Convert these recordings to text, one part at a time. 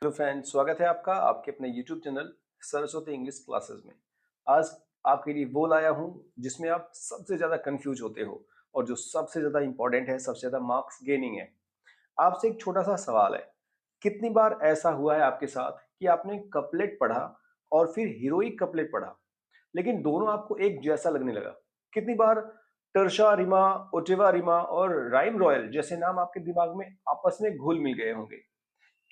Hello friends, स्वागत है आपका आपके अपने YouTube channel Saraswati English classes में। आज आपके लिए वो लाया हूँ जिसमें आप सबसे ज़्यादा कंफ्यूज होते हो और जो सबसे ज़्यादा इंपॉर्टेंट है, सबसे ज़्यादा मार्क्स गेनिंग है। आपसे एक छोटा सा सवाल है, कितनी बार ऐसा हुआ है आपके साथ कि आपने कपलेट पढ़ा और फिर हीरोइक कपलेट पढ़ा, लेकिन दोनों आपको एक जैसा लगने लगा? कितनी बार टर्शा रिमा, ओटेवा रिमा और राइम रॉयल जैसे नाम आपके दिमाग में आपस में घुल मिल गए होंगे?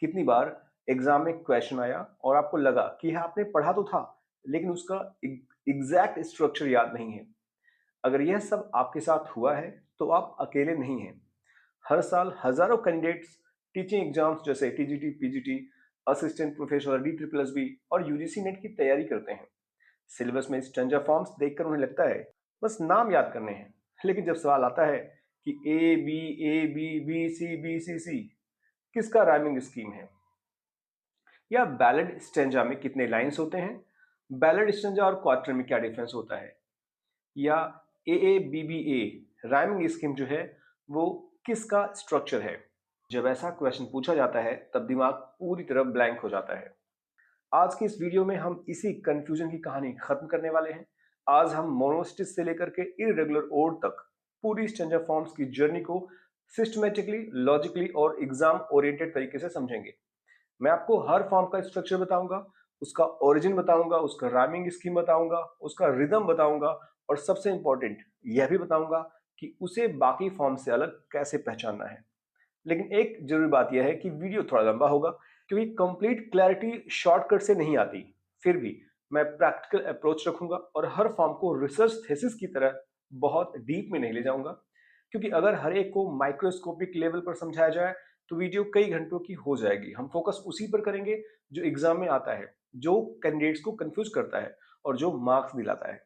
कितनी बार एग्जाम में क्वेश्चन आया और आपको लगा कि हाँ आपने पढ़ा तो था, लेकिन उसका एग्जैक्ट स्ट्रक्चर याद नहीं है? अगर यह सब आपके साथ हुआ है तो आप अकेले नहीं हैं। हर साल हजारों कैंडिडेट्स टीचिंग एग्जाम्स जैसे TGT, PGT, assistant professor, D triple S B और यूजीसी नेट की तैयारी करते हैं। सिलेबस में स्टैंजा फॉर्म्स देखकर उन्हें लगता है बस नाम याद करने हैं, लेकिन जब सवाल आता है कि ए बी सी किसका राइमिंग स्कीम है, या बैलेड स्टेंजा में कितने लाइंस होते हैं, बैलेड स्टेंजा और क्वार्टर में क्या डिफरेंस होता है, या ए राइमिंग स्कीम जो है वो किसका स्ट्रक्चर है? जब ऐसा क्वेश्चन पूछा जाता है तब दिमाग पूरी तरह ब्लैंक हो जाता है। आज की इस वीडियो में हम इसी कंफ्यूजन की कहानी खत्म करने वाले हैं। आज हम मोनोस्टिच से लेकर के इरेगुलर ओड तक पूरी स्टेंजा फॉर्म्स की जर्नी को सिस्टमेटिकली, लॉजिकली और एग्जाम ओरिएंटेड तरीके से समझेंगे। मैं आपको हर फॉर्म का स्ट्रक्चर बताऊंगा, उसका ओरिजिन बताऊंगा, उसका राइमिंग स्कीम बताऊंगा, उसका रिदम बताऊंगा और सबसे इंपॉर्टेंट यह भी बताऊंगा कि उसे बाकी फॉर्म से अलग कैसे पहचानना है। लेकिन एक जरूरी बात यह है कि वीडियो थोड़ा लंबा होगा, क्योंकि कंप्लीट क्लैरिटी शॉर्टकट से नहीं आती। फिर भी मैं प्रैक्टिकल अप्रोच रखूंगा और हर फॉर्म को रिसर्च थेसिस की तरह बहुत डीप में नहीं ले जाऊंगा, क्योंकि अगर हर एक को माइक्रोस्कोपिक लेवल पर समझाया जाए तो वीडियो कई घंटों की हो जाएगी। हम फोकस उसी पर करेंगे जो एग्जाम में आता है, जो कैंडिडेट्स को कंफ्यूज करता है और जो मार्क्स दिलाता है।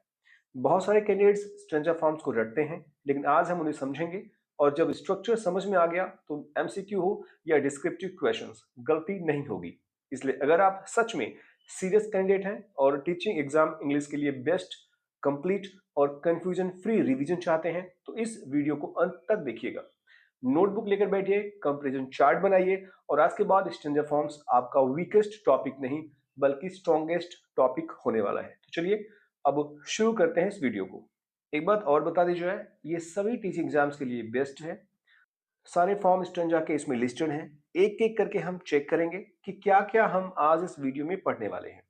बहुत सारे कैंडिडेट्स स्ट्रेंजा फॉर्म्स को रटते हैं, लेकिन आज हम उन्हें समझेंगे और जब स्ट्रक्चर समझ में आ गया तो एमसीक्यू हो या डिस्क्रिप्टिव क्वेश्चंस, गलती नहीं होगी। इसलिए अगर आप सच में सीरियस कैंडिडेट हैं और टीचिंग एग्जाम इंग्लिश के लिए बेस्ट, कंप्लीट और कंफ्यूजन फ्री रिवीजन चाहते हैं तो इस वीडियो को अंत तक देखिएगा। नोटबुक लेकर बैठिए, कंपैरिजन चार्ट बनाइए और आज के बाद स्ट्रेंजा फॉर्म्स आपका वीकेस्ट टॉपिक नहीं बल्कि स्ट्रॉन्गेस्ट टॉपिक होने वाला है। तो चलिए अब शुरू करते हैं इस वीडियो को। एक बात और बता दी जाए, ये सभी टीचिंग एग्जाम्स के लिए बेस्ट है। सारे फॉर्म स्ट्रेंजा के इसमें लिस्टेड हैं। एक एक करके हम चेक करेंगे कि क्या क्या हम आज इस वीडियो में पढ़ने वाले हैं।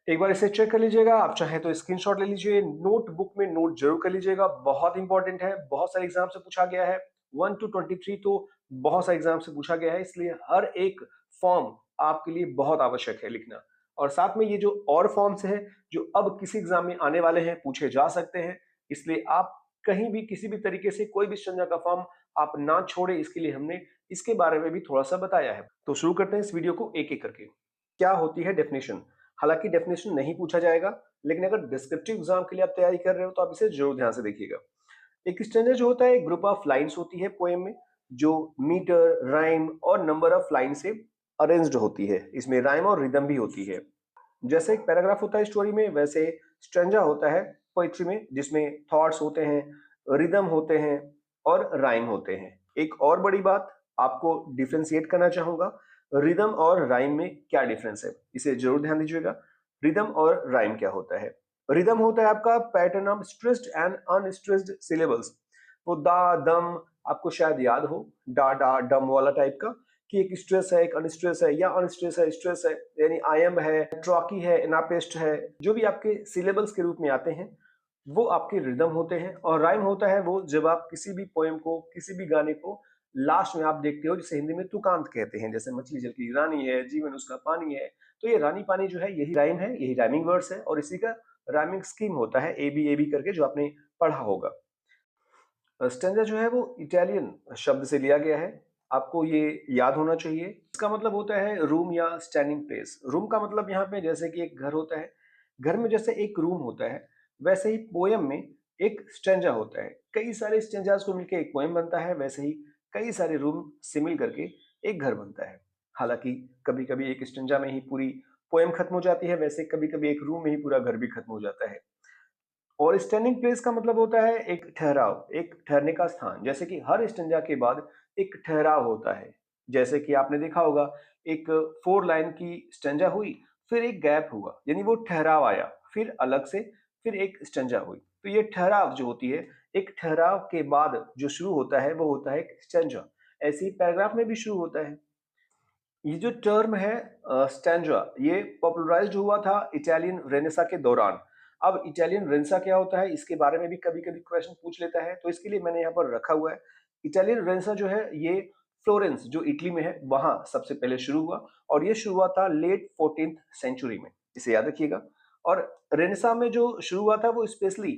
एक बार इसे चेक कर लीजिएगा, आप चाहें तो स्क्रीनशॉट ले लीजिए, नोटबुक में नोट जरूर कर लीजिएगा, बहुत इंपॉर्टेंट है, बहुत सारे एग्जाम से पूछा गया है। 1 to 23 तो बहुत सारे एग्जाम से पूछा गया है, इसलिए हर एक फॉर्म आपके लिए बहुत आवश्यक है लिखना। और साथ में ये जो और फॉर्म्स हैं जो अब किसी एग्जाम में आने वाले हैं, पूछे जा सकते हैं, इसलिए आप कहीं भी किसी भी तरीके से कोई भी संज्ञा का फॉर्म आप ना छोड़े, इसके लिए हमने इसके बारे में भी थोड़ा सा बताया है। तो शुरू करते हैं इस वीडियो को एक एक करके। क्या होती है डेफिनेशन? हालांकि डेफिनेशन नहीं पूछा जाएगा, लेकिन अगर डिस्क्रिप्टिव एग्जाम के लिए आप तैयारी कर रहे हो तो आप इसे जरूर ध्यान से देखिएगा। एक स्टैंजा जो होता है एक ग्रुप ऑफ लाइंस होती है पोएम में, जो मीटर, राइम और नंबर ऑफ लाइन से अरेंज्ड होती है। इसमें राइम और रिदम भी होती है। जैसे एक पैराग्राफ होता है स्टोरी में, वैसे स्टैंजा होता है पोइट्री में, जिसमें थॉट्स होते हैं, रिदम होते हैं और राइम होते हैं। एक और बड़ी बात आपको डिफरेंशिएट करना चाहूंगा, रिदम और राइम में क्या डिफरेंस है, इसे जरूर ध्यान दीजिएगा। रिदम और राइम क्या होता है? रिदम होता है आपका pattern of stressed and unstressed syllables. वो दा दम आपको शायद याद हो, डा डा डम वाला टाइप का, कि एक स्ट्रेस है, एक अनस्ट्रेस है, या अनस्ट्रेस है, स्ट्रेस है, यानी आयम है, ट्रॉकी है, एनापेस्ट है, जो भी आपके सिलेबल्स के रूप में आते हैं वो आपके रिदम होते हैं। और राइम होता है वो जब आप किसी भी पोएम को, किसी भी गाने को लास्ट में आप देखते हो, जिसे हिंदी में तुकांत कहते हैं। जैसे मछली जल की रानी है, जीवन उसका पानी है, तो ये रानी पानी जो है यही राइम है, यही राइमिंग वर्ड्स है और इसी का राइमिंग स्कीम होता है ए बी करके, जो आपने पढ़ा होगा। स्टेंजा जो है वो इटालियन शब्द से लिया गया है, आपको ये याद होना चाहिए। इसका मतलब होता है रूम या स्टैंडिंग प्लेस। रूम का मतलब यहाँ पे जैसे कि एक घर होता है, घर में जैसे एक रूम होता है, वैसे ही पोयम में एक स्टेंजा होता है। कई सारे स्टेंजास को मिलकर एक पोयम बनता है, वैसे ही कई सारे रूम से मिल करके एक घर बनता है। हालांकि कभी कभी एक स्टेंजा में ही पूरी पोयम खत्म हो जाती है, वैसे कभी कभी एक रूम में ही पूरा घर भी खत्म हो जाता है। और स्टैंडिंग प्लेस का मतलब होता है एक ठहराव, एक ठहरने का स्थान। जैसे कि हर स्टैंजा के बाद एक ठहराव होता है, जैसे कि आपने देखा होगा, एक 4 लाइन की स्टैंजा हुई, फिर एक गैप हुआ, यानी वो ठहराव आया, फिर अलग से फिर एक स्टैंजा हुई। तो ये ठहराव जो होती है, एक ठहराव के बाद जो शुरू होता है वो होता है एक स्टैंजा। ऐसे ही पैराग्राफ में भी शुरू होता है। ये जो टर्म है स्टैंजा, ये पॉपुलराइज्ड हुआ था इटालियन रेनेसा के दौरान। अब इटालियन रेनेसा क्या होता है, इसके बारे में भी कभी-कभी क्वेश्चन पूछ लेता है, तो इसके लिए मैंने यहाँ पर रखा हुआ है। इटालियन रेनेसा जो है, ये फ्लोरेंस जो इटली में है, वहाँ सबसे पहले शुरू हुआ और ये शुरू हुआ था लेट 14th सेंचुरी में, इसे याद रखिएगा। और रेनेसा में जो शुरू हुआ था वो स्पेशली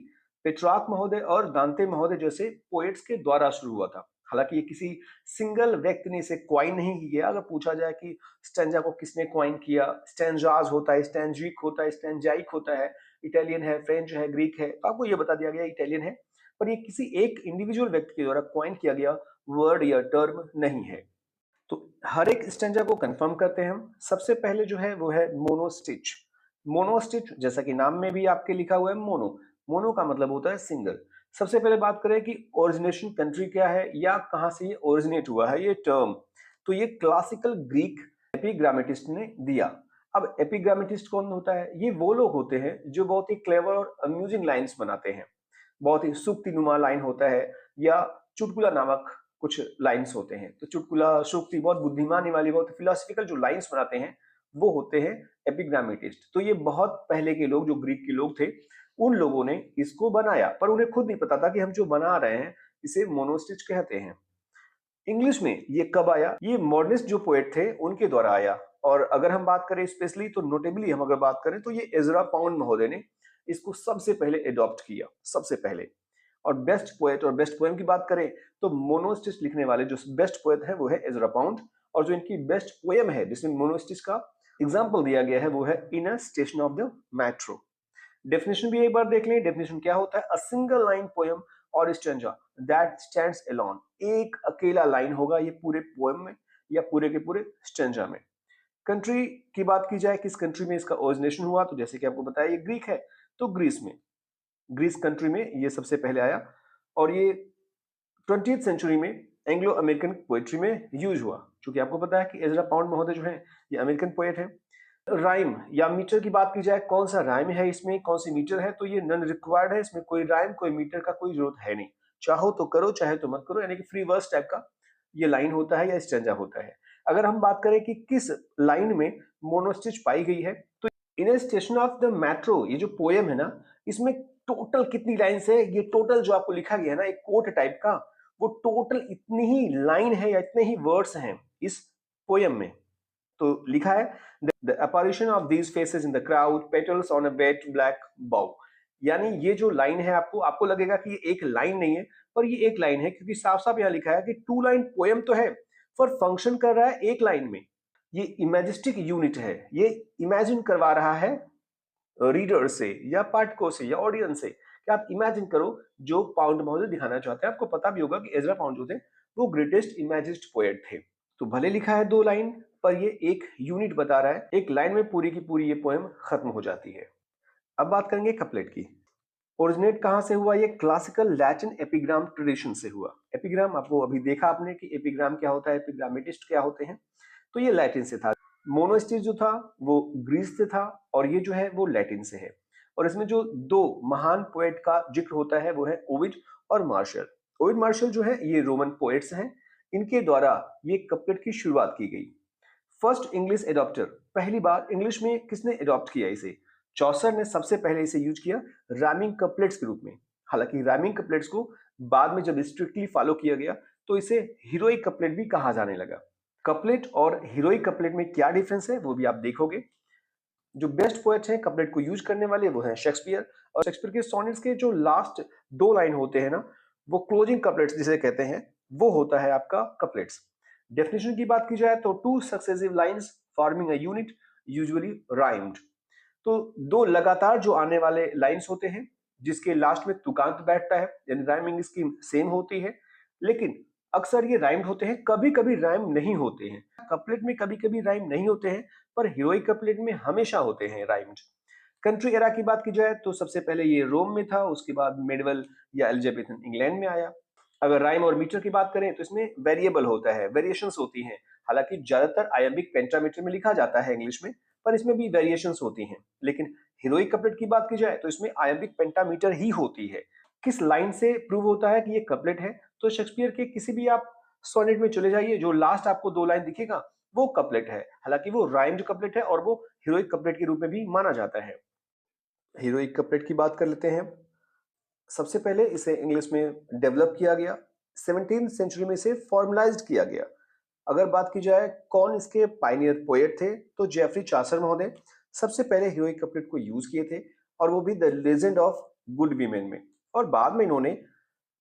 पेट्रार्क महोदय और दांते महोदय जैसे पोएट्स के द्वारा शुरू हुआ था। हालांकि ये किसी सिंगल व्यक्ति ने इसे क्वाइन नहीं किया। अगर पूछा जाए कि स्टैंजा को किसने क्वाइन किया, स्टैंजाज होता है, स्टैंजिक होता है, स्टैंजाइक होता है, इटालियन है, फ्रेंच है, ग्रीक है, तो आपको ये बता दिया गया इटालियन है। पर ये किसी एक इंडिविजुअल व्यक्ति के द्वारा क्वाइन किया गया वर्ड या टर्म नहीं है। तो हर एक स्टैंजा को कंफर्म करते हैं हम। सबसे पहले जो है वो है मोनोस्टिच। मोनोस्टिच जैसा कि नाम में भी आपके लिखा हुआ है मोनो, मोनो का मतलब होता है सिंगल। सबसे पहले बात करें कि ओरिजिनेशन कंट्री क्या है या कहां से ये ओरिजिनेट हुआ है ये टर्म, तो ये क्लासिकल ग्रीक एपिग्रामेटिस्ट ने दिया। अब एपिग्रामेटिस्ट कौन होता है? ये वो लोग होते हैं जो बहुत ही क्लेवर और अम्यूजिंग लाइन्स बनाते हैं। बहुत ही सूक्तिनुमा लाइन होता है या चुटकुला नामक कुछ लाइन्स होते हैं। तो चुटकुला, सूक्ति, बहुत बुद्धिमानी वाली, बहुत फिलोसफिकल जो लाइन्स बनाते हैं वो होते हैं एपिग्रामेटिस्ट। तो ये बहुत पहले के लोग, जो ग्रीक के लोग थे, उन लोगों ने इसको बनाया, पर उन्हें खुद नहीं पता था कि हम जो बना रहे हैं इसे मोनोस्टिच कहते हैं। इंग्लिश में ये कब आया? ये मॉडर्निस्ट जो पोएट थे उनके द्वारा आया। और अगर हम बात करें स्पेशली, तो नोटेबली हम अगर बात करें तो ये एजरा पाउंड महोदय ने इसको सबसे पहले एडॉप्ट किया, सबसे पहले। और बेस्ट पोएट और बेस्ट पोएम की बात करें तो मोनोस्टिच लिखने वाले जो बेस्ट पोएट है वो है एजरा पाउंड, और जो इनकी बेस्ट पोएम है जिसमें मोनोस्टिच का एग्जाम्पल दिया गया है वो है in a station of the metro. Definition भी एक बार देख लें। डेफिनेशन क्या होता है? अ सिंगल लाइन पोएम और स्टैंजा दैट स्टैंड्स अलोन। एक अकेला लाइन होगा ये पूरे पोएम में या पूरे के पूरे स्टैंजा में। कंट्री की बात की जाए, किस कंट्री में इसका ओरिजिनेशन हुआ, तो जैसे कि आपको बताया ये ग्रीक है, तो ग्रीस में, ग्रीस कंट्री में ये सबसे पहले आया। और ये 20th सेंचुरी में एंग्लो अमेरिकन पोएट्री में यूज हुआ। क्योंकि आपको पता है कि एजरा पाउंड महोदय जो है ये अमेरिकन पोएट है। राइम या मीटर की बात की जाए, कौन सा राइम है इसमें, कौन सी मीटर है, तो ये नॉन रिक्वायर्ड है। इसमें कोई राइम, कोई मीटर का कोई जरूरत है नहीं। चाहो तो करो, चाहे तो मत करो, यानी कि फ्री वर्स टाइप का ये लाइन होता है या स्टैंजा होता है। अगर हम बात करें कि किस लाइन में मोनोस्टिच पाई गई है, तो इन स्टेशन ऑफ द मेट्रो, ये जो पोएम है ना, इसमें टोटल कितनी लाइन्स है? ये टोटल जो आपको लिखा गया है ना, एक कोट टाइप का, वो टोटल इतनी ही लाइन है या इतने ही वर्ड्स हैं इस पोएम में। तो लिखा है the apparition of these faces in the crowd, petals on a wet black bough। यानी ये जो लाइन है, आपको आपको लगेगा कि ये एक लाइन नहीं है, पर ये एक लाइन है, क्योंकि साफ साफ यहाँ लिखा है कि 2 लाइन पोएम तो है, पर फंक्शन कर रहा है एक लाइन में। ये इमेजिस्टिक यूनिट है, ये इमेजिन करवा रहा है रीडर से या पाठकों से या ऑडियंस से कि आप इमेजिन करो जो पाउंड महोदय दिखाना चाहते हैं। आपको पता भी होगा कि एजरा पाउंड जो थे वो ग्रेटेस्ट इमेजिस्ट पोएट थे। तो भले लिखा है 2 लाइन, पर ये एक यूनिट बता रहा है। एक लाइन में पूरी की पूरी ये पोएम खत्म हो जाती है। अब बात करेंगे कपलेट की। ओरिजिनेट कहां से हुआ? ये क्लासिकल लैटिन एपिग्राम ट्रेडिशन से हुआ। एपिग्राम आपको अभी देखा आपने कि एपिग्राम क्या होता है, एपिग्रामेटिस्ट क्या होते हैं, तो ये लैटिन से था। मोनोस्टिच जो था वो ग्रीस से था, और ये जो है वो लैटिन से है। और इसमें जो 2 महान पोएट का जिक्र होता है वो है ओविड और मार्शल। ओविड मार्शल जो है ये रोमन पोएट्स हैं, इनके द्वारा ये कपलेट की शुरुआत की गई। फर्स्ट इंग्लिश एडॉप्टर, पहली बार इंग्लिश में किसने एडॉप्ट किया इसे? चौसर ने सबसे पहले इसे यूज किया राइमिंग कपलेट्स के रूप में। हालांकि राइमिंग कपलेट्स को बाद में जब स्ट्रिक्टली फॉलो किया गया तो इसे हीरोइक कपलेट भी कहा जाने लगा। कपलेट और हीरोइक कपलेट में क्या डिफरेंस है वो भी आप देखोगे। जो बेस्ट पोएट हैं कपलेट को यूज करने वाले वो हैं शेक्सपियर। और शेक्सपियर के सोनेट्स के जो लास्ट 2 लाइन होते हैं ना, वो क्लोजिंग कपलेट्स जिसे कहते हैं, वो होता है आपका कपलेट्स। डेफिनेशन की बात की जाए तो 2 successive lines forming a unit usually rhymed. तो 2 लगातार जो आने वाले लाइंस होते हैं जिसके लास्ट में तुकांत बैठता है, यानी राइमिंग स्कीम सेम होती है, लेकिन अक्सर ये राइम्ड होते हैं, कभी कभी राइम नहीं होते हैं। कपलेट में कभी कभी राइम नहीं होते हैं, पर हीरोइक कपलेट में हमेशा होते हैं राइम्ड। कंट्री एरा की बात की जाए तो सबसे पहले ये रोम में था, उसके बाद मेडवल या एलिजाबेथन इंग्लैंड में आया। अगर राइम और मीटर की बात करें तो इसमें वेरिएबल होता है, वेरिएशंस होती हैं। हालांकि ज्यादातर आयम्बिक पेंटामीटर में लिखा जाता है इंग्लिश में, पर इसमें भी वेरिएशंस होती हैं। लेकिन हीरोइक कपलेट की बात की जाए तो इसमें आयम्बिक पेंटामीटर ही होती है। किस लाइन से प्रूव होता है कि ये कपलेट है? तो शेक्सपियर के किसी भी आप सोनेट में चले जाइए, जो लास्ट आपको 2 लाइन दिखेगा वो कपलेट है। हालांकि वो राइम्ड कपलेट है और वो हीरोइक कपलेट के रूप में भी माना जाता है। हीरोइक कपलेट की बात कर लेते हैं। सबसे पहले इसे इंग्लिश में डेवलप किया गया, 17th सेंचुरी में इसे फॉर्मलाइज्ड किया गया। अगर बात की जाए कौन इसके पायनियर पोएट थे, तो जेफरी चासर महोदय सबसे पहले हीरोइक कपलेट को यूज किए थे, और वो भी the legend of good women में। और बाद में इन्होंने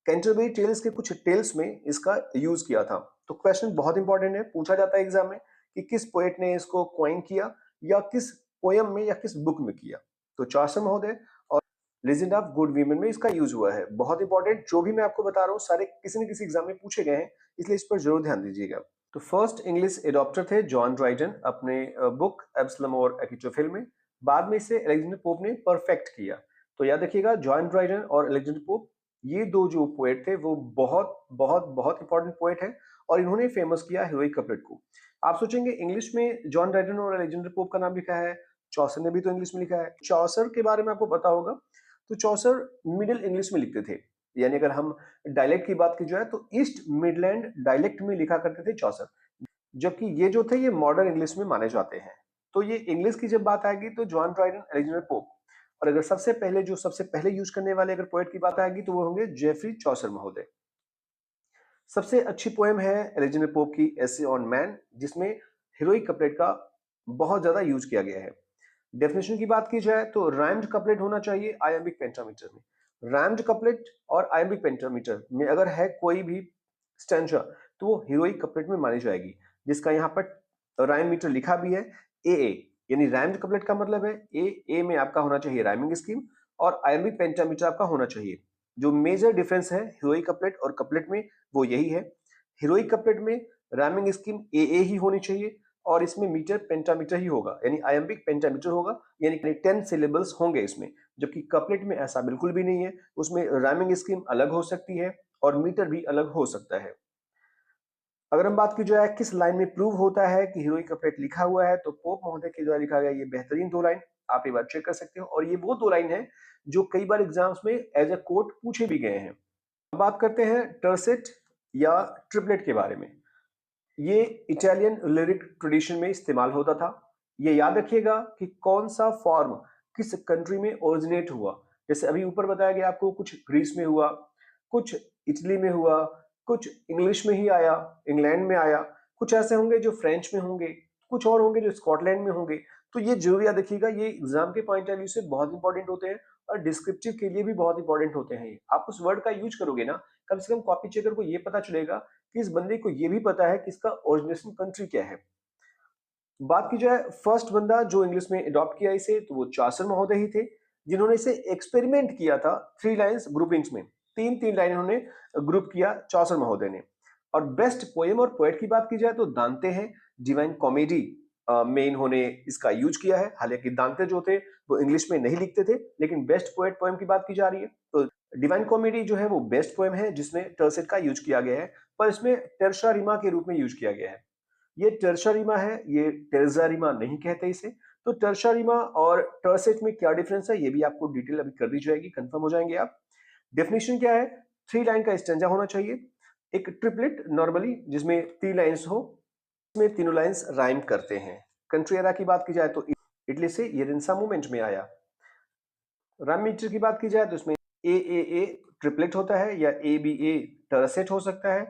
कैंटरबरी टेल्स के कुछ टेल्स में इसका यूज किया था। तो क्वेश्चन बहुत इंपॉर्टेंट है, पूछा जाता है एग्जाम में कि किस पोएट ने इसको क्वाइन किया, या किस पोयम में या किस बुक में किया। तो चासर महोदय और लेजेंड ऑफ गुड वीमेन में इसका यूज हुआ है। बहुत इंपॉर्टेंट, जो भी मैं आपको बता रहा हूँ सारे किसी न किसी एग्जाम में पूछे गए हैं, इसलिए इस पर जरूर ध्यान दीजिएगा। तो फर्स्ट इंग्लिश एडॉप्टर थे जॉन ड्राइडन अपने बुक एब्सलम और अकिटोफिल में। बाद में इसे अलेक्जेंडर पोप ने परफेक्ट किया। तो याद रखिएगा, जॉन ड्राइडन और अलेक्जेंडर पोप, ये दो जो पोएट थे वो बहुत बहुत बहुत इंपॉर्टेंट पोएट हैं, और इन्होंने फेमस किया हीरोइक कपलेट को। आप सोचेंगे इंग्लिश में जॉन ड्राइडन और अलेक्जेंडर पोप का नाम लिखा है, चौसर ने भी तो इंग्लिश में लिखा है। चौसर के बारे में आपको पता होगा, तो चौसर मिडिल इंग्लिश में लिखते थे, यानी अगर हम डायलेक्ट की बात की जाए तो ईस्ट मिडलैंड डायलेक्ट में लिखा करते थे चौसर, जबकि ये जो थे ये मॉडर्न इंग्लिश में माने जाते हैं। तो ये इंग्लिश की जब बात आएगी तो जॉन ड्राइडन, अलेक्जेंडर पोप, और अगर सबसे पहले यूज करने वाले अगर पोएट की बात आएगी तो वो होंगे जेफरी चौसर महोदय। सबसे अच्छी पोएम है अलेक्जेंडर पोप की एसे ऑन मैन, जिसमें हीरोइक कपलेट का बहुत ज्यादा यूज किया गया है। डेफिनेशन की बात की जाए तो राइम्ड कपलेट होना चाहिए आयम्बिक पेंटामीटर में। राइम्ड कपलेट और आयम्बिक पेंटामीटर में अगर है कोई भी स्टैंजा, तो वो हीरोइक कपलेट में मानी जाएगी, जिसका यहाँ पर राइम मीटर लिखा भी है ए, यानी राइम्ड कपलेट का मतलब है ए में आपका होना चाहिए राइमिंग स्कीम, और आयम्बिक पेंटामीटर आपका होना चाहिए। जो मेजर डिफरेंस है हीरोइक कपलेट और कपलेट में वो यही है, हीरोइक कपलेट में राइमिंग स्कीम ए ही होनी चाहिए, और इसमें मीटर पेंटामीटर ही होगा, यानी आयम्बिक पेंटामीटर होगा, यानी 10 सिलेबल्स होंगे इसमें। जबकि कपलेट में ऐसा बिल्कुल भी नहीं है, उसमें राइमिंग स्कीम अलग हो सकती है और मीटर भी अलग हो सकता है। अगर हम बात की जाए किस लाइन में प्रूव होता है कि हीरोइक कपलेट लिखा हुआ है, तो पोप महोदय के द्वारा लिखा गया ये बेहतरीन 2 लाइन आप एक बार चेक कर सकते हो, और ये वो 2 लाइन है जो कई बार एग्जाम्स में एज अ कोट पूछे भी गए हैं। अब बात करते हैं टर्सेट या ट्रिपलेट के बारे में। ये इटालियन लिरिक ट्रेडिशन में इस्तेमाल होता था। ये याद रखिएगा कि कौन सा फॉर्म किस कंट्री में ओरिजिनेट हुआ। जैसे अभी ऊपर बताया गया आपको, कुछ ग्रीस में हुआ, कुछ इटली में हुआ, कुछ इंग्लिश में ही आया, इंग्लैंड में आया, कुछ ऐसे होंगे जो फ्रेंच में होंगे, कुछ और होंगे जो स्कॉटलैंड में होंगे। तो ये जरूर याद रखिएगा, ये एग्जाम के पॉइंट ऑफ व्यू से बहुत इंपॉर्टेंट होते हैं, और डिस्क्रिप्टिव के लिए भी बहुत इंपॉर्टेंट होते हैं। आप उस वर्ड का यूज करोगे ना, कम से कम कॉपी चेकर को ये पता चलेगा कि इस बंदे को ये भी पता है कि इसका ओरिजिनेशन कंट्री क्या है। बात की जाए फर्स्ट बंदा जो इंग्लिश में अडॉप्ट किया इसे, तो वो चासर महोदय ही थे, जिन्होंने इसे एक्सपेरिमेंट किया था 3 लाइंस ग्रुपिंग्स में। 3 लाइन उन्होंने ग्रुप किया चासर महोदय ने। और बेस्ट पोएम और पोएट की बात की जाए तो दांते हैं, डिवाइन कॉमेडी में इन्होंने इसका यूज किया है। हालांकि दांते जो थे वो इंग्लिश में नहीं लिखते थे, लेकिन बेस्ट पोएट पोएम की बात की जा रही है तो डिवाइन कॉमेडी जो है वो बेस्ट पोएम है जिसमें टर्सेट का यूज किया गया है, पर इसमें टर्शा रिमा के रूप में यूज किया गया है। ये टर्शा रिमा है, ये टेरेजा रिमा नहीं कहते इसे। तो टर्शा रिमा और टर्सेट में क्या डिफरेंस है, ये भी आपको डिटेल अभी कर दी जाएगी, कंफर्म हो जाएंगे आप। डेफिनेशन क्या है, 3 लाइन का स्टैंजा होना चाहिए, एक ट्रिपलेट नॉर्मली जिसमें 3 लाइंस हो, इसमें तीनों लाइंस राइम करते हैं। कंट्री एरा की बात की जाए तो इटली से ये रिंसा मूवमेंट में आया। राइम मीटर की बात की जाए तो इसमें ए ट्रिपलेट होता है, या ए टर्सेट हो सकता है।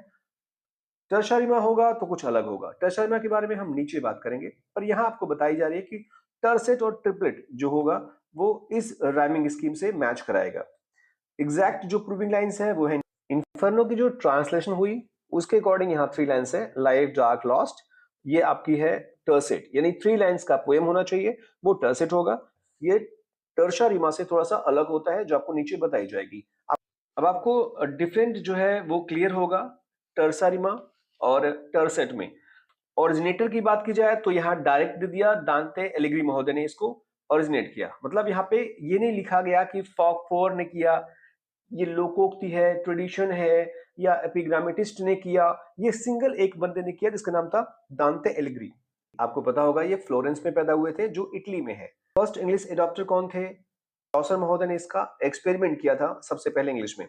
टर्शा रिमा होगा तो कुछ अलग होगा। टर्शा रिमा के बारे में हम नीचे बात करेंगे, पर यहाँ आपको बताई जा रही है कि टर्सेट और ट्रिपलेट जो होगा वो इस राइमिंग स्कीम से मैच कराएगा। एग्जैक्ट जो प्रूविंग लाइंस है वो है इन्फर्नो की जो ट्रांसलेशन हुई उसके अकॉर्डिंग यहाँ 3 लाइंस है, लाइफ डार्क लॉस्ट, ये आपकी है टर्सेट, यानी 3 लाइंस का पोएम होना चाहिए, वो टर्सेट होगा। ये टर्शा रिमा से थोड़ा सा अलग होता है, जो आपको नीचे बताई जाएगी। अब आपको डिफरेंट जो है वो क्लियर होगा टर्सा रिमा और टर्सेट में। ओरिजिनेटर की बात की जाए तो यहाँ डायरेक्ट दे दिया, दांते एलिग्री महोदय ने इसको ओरिजिनेट किया। मतलब यहाँ पे ये नहीं लिखा गया कि फॉक फोर ने किया, ये लोकोक्ति है, ट्रेडिशन है, या एपिग्रामेटिस्ट ने किया, ये सिंगल एक बंदे ने किया जिसका नाम था दांते एलिग्री। आपको पता होगा ये फ्लोरेंस में पैदा हुए थे जो इटली में है। फर्स्ट इंग्लिश एडॉप्टर कौन थे? चौसर महोदय ने इसका एक्सपेरिमेंट किया था सबसे पहले इंग्लिश में।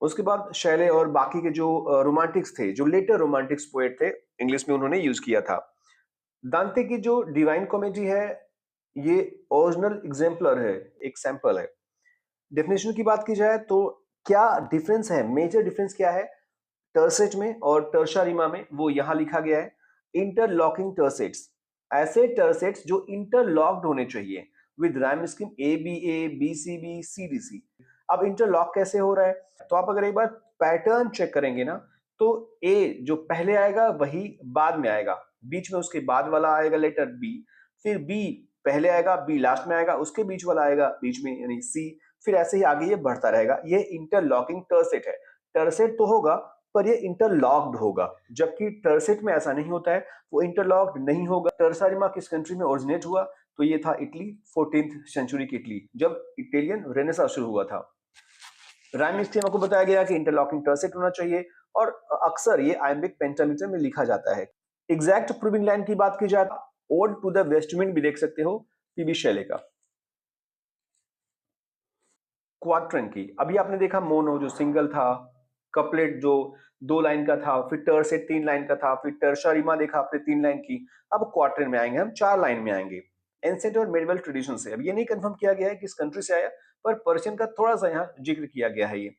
उसके बाद शैले और बाकी के जो रोमांटिक्स थे, जो लेटर रोमांटिक्स पोएट थे, इंग्लिश में उन्होंने यूज किया था। दांते की जो डिवाइन कॉमेडी है ये ओरिजिनल एग्जाम्पलर है, एक सैंपल है। डेफिनेशन की बात की जाए तो क्या डिफरेंस है, मेजर डिफरेंस क्या है टर्सेट में और टर्शा रिमा में, वो यहां लिखा गया है। इंटरलॉकिंग टर्सेट्स, ऐसे टर्सेट्स जो इंटरलॉक्ड होने चाहिए with rhyme scheme A B A B C B C D C. अब इंटरलॉक कैसे हो रहा है, तो आप अगर एक बार पैटर्न चेक करेंगे ना, तो ए जो पहले आएगा वही बाद में आएगा, बीच में उसके बाद वाला आएगा लेटर बी, फिर बी पहले आएगा, बी लास्ट में आएगा, उसके बीच वाला आएगा बीच में यानी सी, फिर ऐसे ही आगे ये बढ़ता रहेगा। ये इंटरलॉकिंग टर्सेट है। टर्सेट तो होगा पर ये इंटरलॉक्ड होगा, जबकि टर्सेट में ऐसा नहीं होता है, वो इंटरलॉक्ड नहीं होगा। टर्सा रिमा किस कंट्री में ओरिजिनेट हुआ, तो ये था इटली, 14th सेंचुरी की इटली, जब इटालियन रेनेसां शुरू हुआ था। राइम स्कीम आपको बताया गया कि इंटरलॉकिंग टर्सेट होना चाहिए और अक्सर ये आयम्बिक पेंटामीटर में लिखा जाता है। एग्जैक्ट प्रूविंग लाइन की बात की जाए, ode to the west wind भी देख सकते हो पीबी शैले का। क्वार्ट्रन की अभी आपने देखा, मोनो जो सिंगल था, कपलेट जो 2 लाइन का था, फिर टर्सेट 3 लाइन का था, फिर टर्शा रिमा देखा आपने 3 लाइन की। अब क्वार्ट्रन में आएंगे हम, 4 लाइन में आएंगे। एंसेंट और मेडिवल ट्रेडिशन से, अब ये नहीं कंफर्म किया गया है किस कंट्री से आया, पर पर्शियन का थोड़ा सा यहाँ जिक्र किया गया है। ये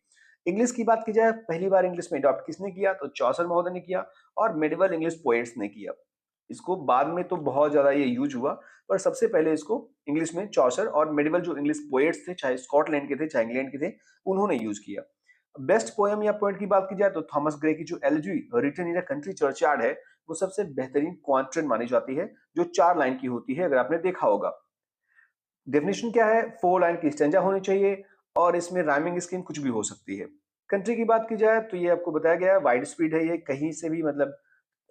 इंग्लिश की बात की जाए, पहली बार इंग्लिश में अडॉप्ट किसने किया, तो चौसर महोदय ने किया और मेडिवल इंग्लिश पोएट्स ने किया। इसको बाद में तो बहुत ज्यादा ये यूज हुआ, पर सबसे पहले इसको इंग्लिश में चौसर और मेडिवल जो इंग्लिश पोएट्स थे, चाहे स्कॉटलैंड के थे चाहे इंग्लैंड के थे, उन्होंने यूज किया। बेस्ट पोएम या पोएट की बात की जाए तो थॉमस ग्रे की जो elegy written in a country churchyard है, वो सबसे बेहतरीन क्वांट्रन मानी जाती है, जो 4 लाइन की होती है, अगर आपने देखा होगा। डेफिनेशन क्या है, 4 लाइन की स्टेंजा होनी चाहिए और इसमें राइमिंग स्कीम कुछ भी हो सकती है। कंट्री की बात की जाए तो ये आपको बताया गया है, वाइड स्प्रेड है, ये कहीं से भी मतलब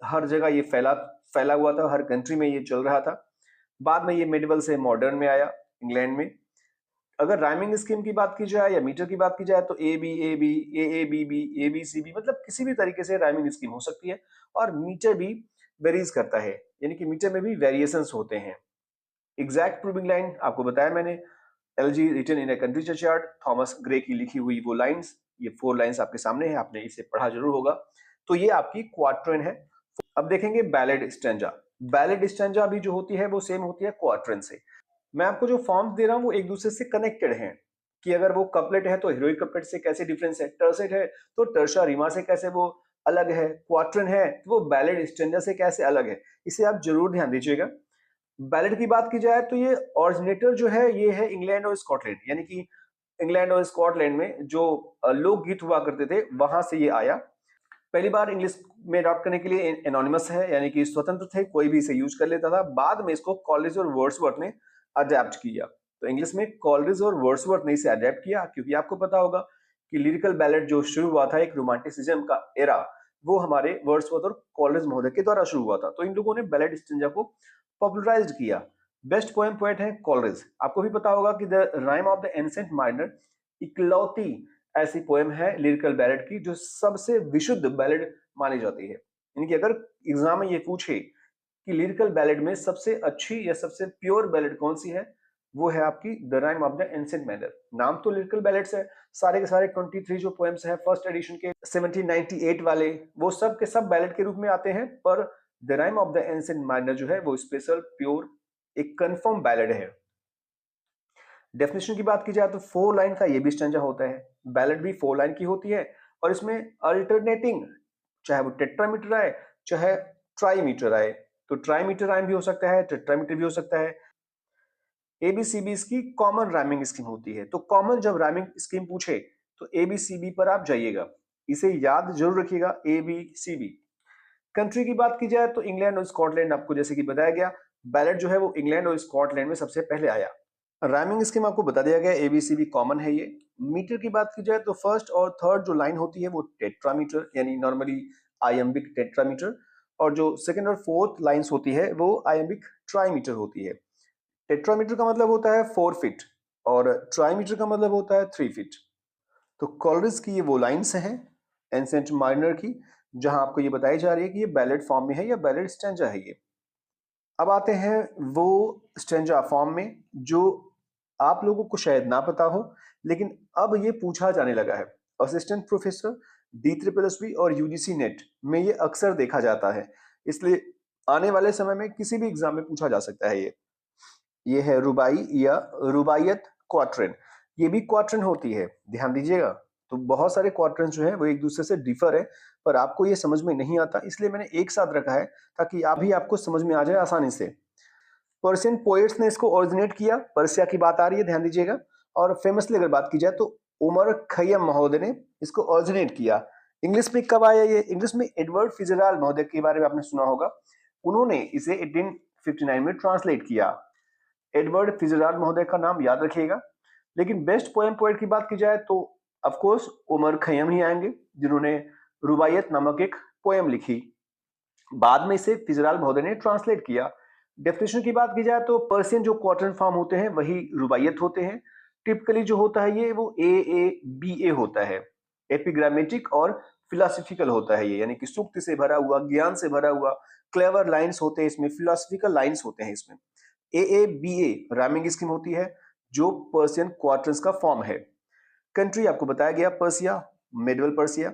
हर जगह ये फैला फैला हुआ था, हर कंट्री में ये चल रहा था। बाद में ये मेडिवल से मॉडर्न में आया इंग्लैंड में। अगर राइमिंग स्कीम की बात की जाए या मीटर की बात की जाए तो A B B B A B C B, मतलब किसी भी तरीके से राइमिंग स्कीम हो सकती है। और मीटर भी वेरीज करता है, यानी कि मीटर में भी वेरिएशंस होते हैं। एग्जैक्ट प्रूविंग लाइन आपको बताया मैंने, elegy written in a country churchyard, Thomas Gray की लिखी हुई वो लाइंस, ये 4 लाइंस आपके सामने है, आपने इसे पढ़ा जरूर होगा। तो ये आपकी क्वार्ट्रन है। अब देखेंगे बैलेड स्टैंजा। बैलेड स्टैंजा भी जो होती है वो सेम होती है क्वार्ट्रन से। मैं आपको जो फॉर्म्स दे रहा हूँ वो एक दूसरे से कनेक्टेड हैं, कि अगर वो कपलेट है तो हीरोइक कपलेट से कैसे डिफरेंस है, टर्सेट है तो टर्शा रिमा से कैसे वो अलग है, क्वार्ट्रन है तो वो बैलेड स्टैंजा से कैसे अलग है, इसे आप जरूर ध्यान दीजिएगा। बैलेड की बात की जाए तो ये ऑरिजिनेटर जो है ये है इंग्लैंड और स्कॉटलैंड, यानी कि इंग्लैंड और स्कॉटलैंड में जो लोकगीत हुआ करते थे वहां से ये आया। पहली बार इंग्लिश में अडॉप्ट करने के लिए एनोनिमस है, यानी कि स्वतंत्र थे, कोई भी इसे यूज कर लेता था। बाद में इसको कॉलेज और वर्ड्सवर्थ ने अडेप्ट किया, तो इंग्लिश में कॉलेज और वर्ड्सवर्थ ने इसे अडेप्ट किया, क्योंकि आपको पता होगा कि लिरिकल बैलेड जो शुरू हुआ था एक रोमांटिसिज्म का एरा, वो हमारे वर्ड्सवर्थ और कॉलेज महोदय के द्वारा शुरू हुआ था, तो इन लोगों ने बैलेड स्टेंजा को पॉपुलराइज्ड किया। बेस्ट पोएम पोएट है कॉलरिज। आपको भी पता होगा कि the rhyme of the ancient minor इकलौती ऐसी पोएम है लिरिकल बैलेड की जो सबसे विशुद्ध बैलेड मानी जाती है। यानी कि अगर एग्जाम में ये पूछे कि लिरिकल बैलेड में सबसे अच्छी या सबसे प्योर बैलेड कौन सी है, वो है आपकी the rhyme of the ancient minor. नाम तो लिरिकल बैलेड्स है, सारे के सारे 23 जो पोएम्स हैं फर्स्ट एडिशन के 1798 वाले, वो सब के सब बैलेड के रूप में आते हैं, पर the rhyme of the ancient minor जो है वो स्पेशल प्योर एक कंफर्म बैलेड है। डेफिनेशन की बात की जाए तो 4 लाइन का ये भी स्टैंजा होता है, बैलेड भी 4 लाइन की होती है, और इसमें अल्टरनेटिंग, चाहे वो टेट्रामीटर आए चाहे ट्राईमीटर आए, तो ट्राईमीटर राइम भी हो सकता है, टेट्रामीटर भी हो सकता है। एबीसीबी इसकी कॉमन राइमिंग स्कीम होती है, तो कॉमन जब राइमिंग स्कीम पूछे तो एबीसीबी पर आप जाइएगा, इसे याद जरूर रखिएगा, एबीसीबी। कंट्री की बात की जाए तो इंग्लैंड और स्कॉटलैंड, आपको जैसे कि बताया गया, बैलेट जो है वो इंग्लैंड और स्कॉटलैंड में सबसे पहले आया। राइमिंग स्कीम आपको बता दिया गया, एबीसीबी कॉमन है ये। मीटर की बात की जाए तो फर्स्ट और थर्ड जो लाइन होती है वो टेट्रामीटर, यानी नॉर्मली आयम्बिक टेट्रामीटर, और जो सेकंड और फोर्थ लाइंस होती है वो आयम्बिक ट्राईमीटर होती है। टेट्रामीटर का मतलब होता है 4 फीट और ट्राईमीटर का मतलब होता है 3 फीट। तो कॉलरिज की ये वो लाइंस हैं एंसेंट माइनर की, जहां आपको ये बताई जा रही है कि ये बैलेड फॉर्म में है या बैलेड स्टैंजा है ये। अब आते हैं वो स्टैंजा फॉर्म में जो आप लोगों को शायद ना पता हो, लेकिन अब ये पूछा जाने लगा है। असिस्टेंट प्रोफेसर, DSSB और यूजीसी नेट में ये अक्सर देखा जाता है, इसलिए आने वाले समय में किसी भी एग्जाम में पूछा जा सकता है ये है रुबाई या रुबाइयत क्वाट्रेन। ये भी क्वाट्रेन होती है, ध्यान दीजिएगा। तो बहुत सारे क्वाट्रेन जो है वो एक दूसरे से डिफर है, पर आपको ये समझ में नहीं आता, इसलिए मैंने एक साथ रखा है ताकि अभी आपको समझ में आ जाए आसानी से। पर्शियन पोएट्स ने इसको ओरिजिनेट किया, पर्सिया की बात आ रही है, ध्यान दीजिएगा। और फेमसली अगर बात की जाए तो उमर खैयम महोदय ने इसको ओरिजिनेट किया। इंग्लिश में कब आया ये? इंग्लिश में एडवर्ड फिजराल्ड महोदय के बारे में आपने सुना होगा, उन्होंने इसे 1859 में ट्रांसलेट किया। एडवर्ड फिजराल्ड महोदय का नाम याद रखिएगा। लेकिन बेस्ट पोएम पोएट की बात की जाए तो ऑफ कोर्स उमर खैयम ही आएंगे, जिन्होंने रुबाइयत नामक एक पोएम लिखी। बाद में इसे फिजराल्ड महोदय ने ट्रांसलेट किया। डेफिनेशन की बात की जाए तो पर्शियन जो क्वार्टर फॉर्म होते हैं वही रुबाइयत होते हैं। टिपिकली जो होता है ये वो AABA होता है, एपिग्रामेटिक और फिलोसफिकल होता है ये, यानी कि सूक्ति से भरा हुआ, ज्ञान से भरा हुआ, क्लेवर लाइंस होते हैं इसमें, फिलोसफिकल लाइंस होते हैं इसमें। AABA राइमिंग स्कीम होती है जो पर्शियन क्वार्टर्स का फॉर्म है। कंट्री आपको बताया गया Persia, medieval Persia.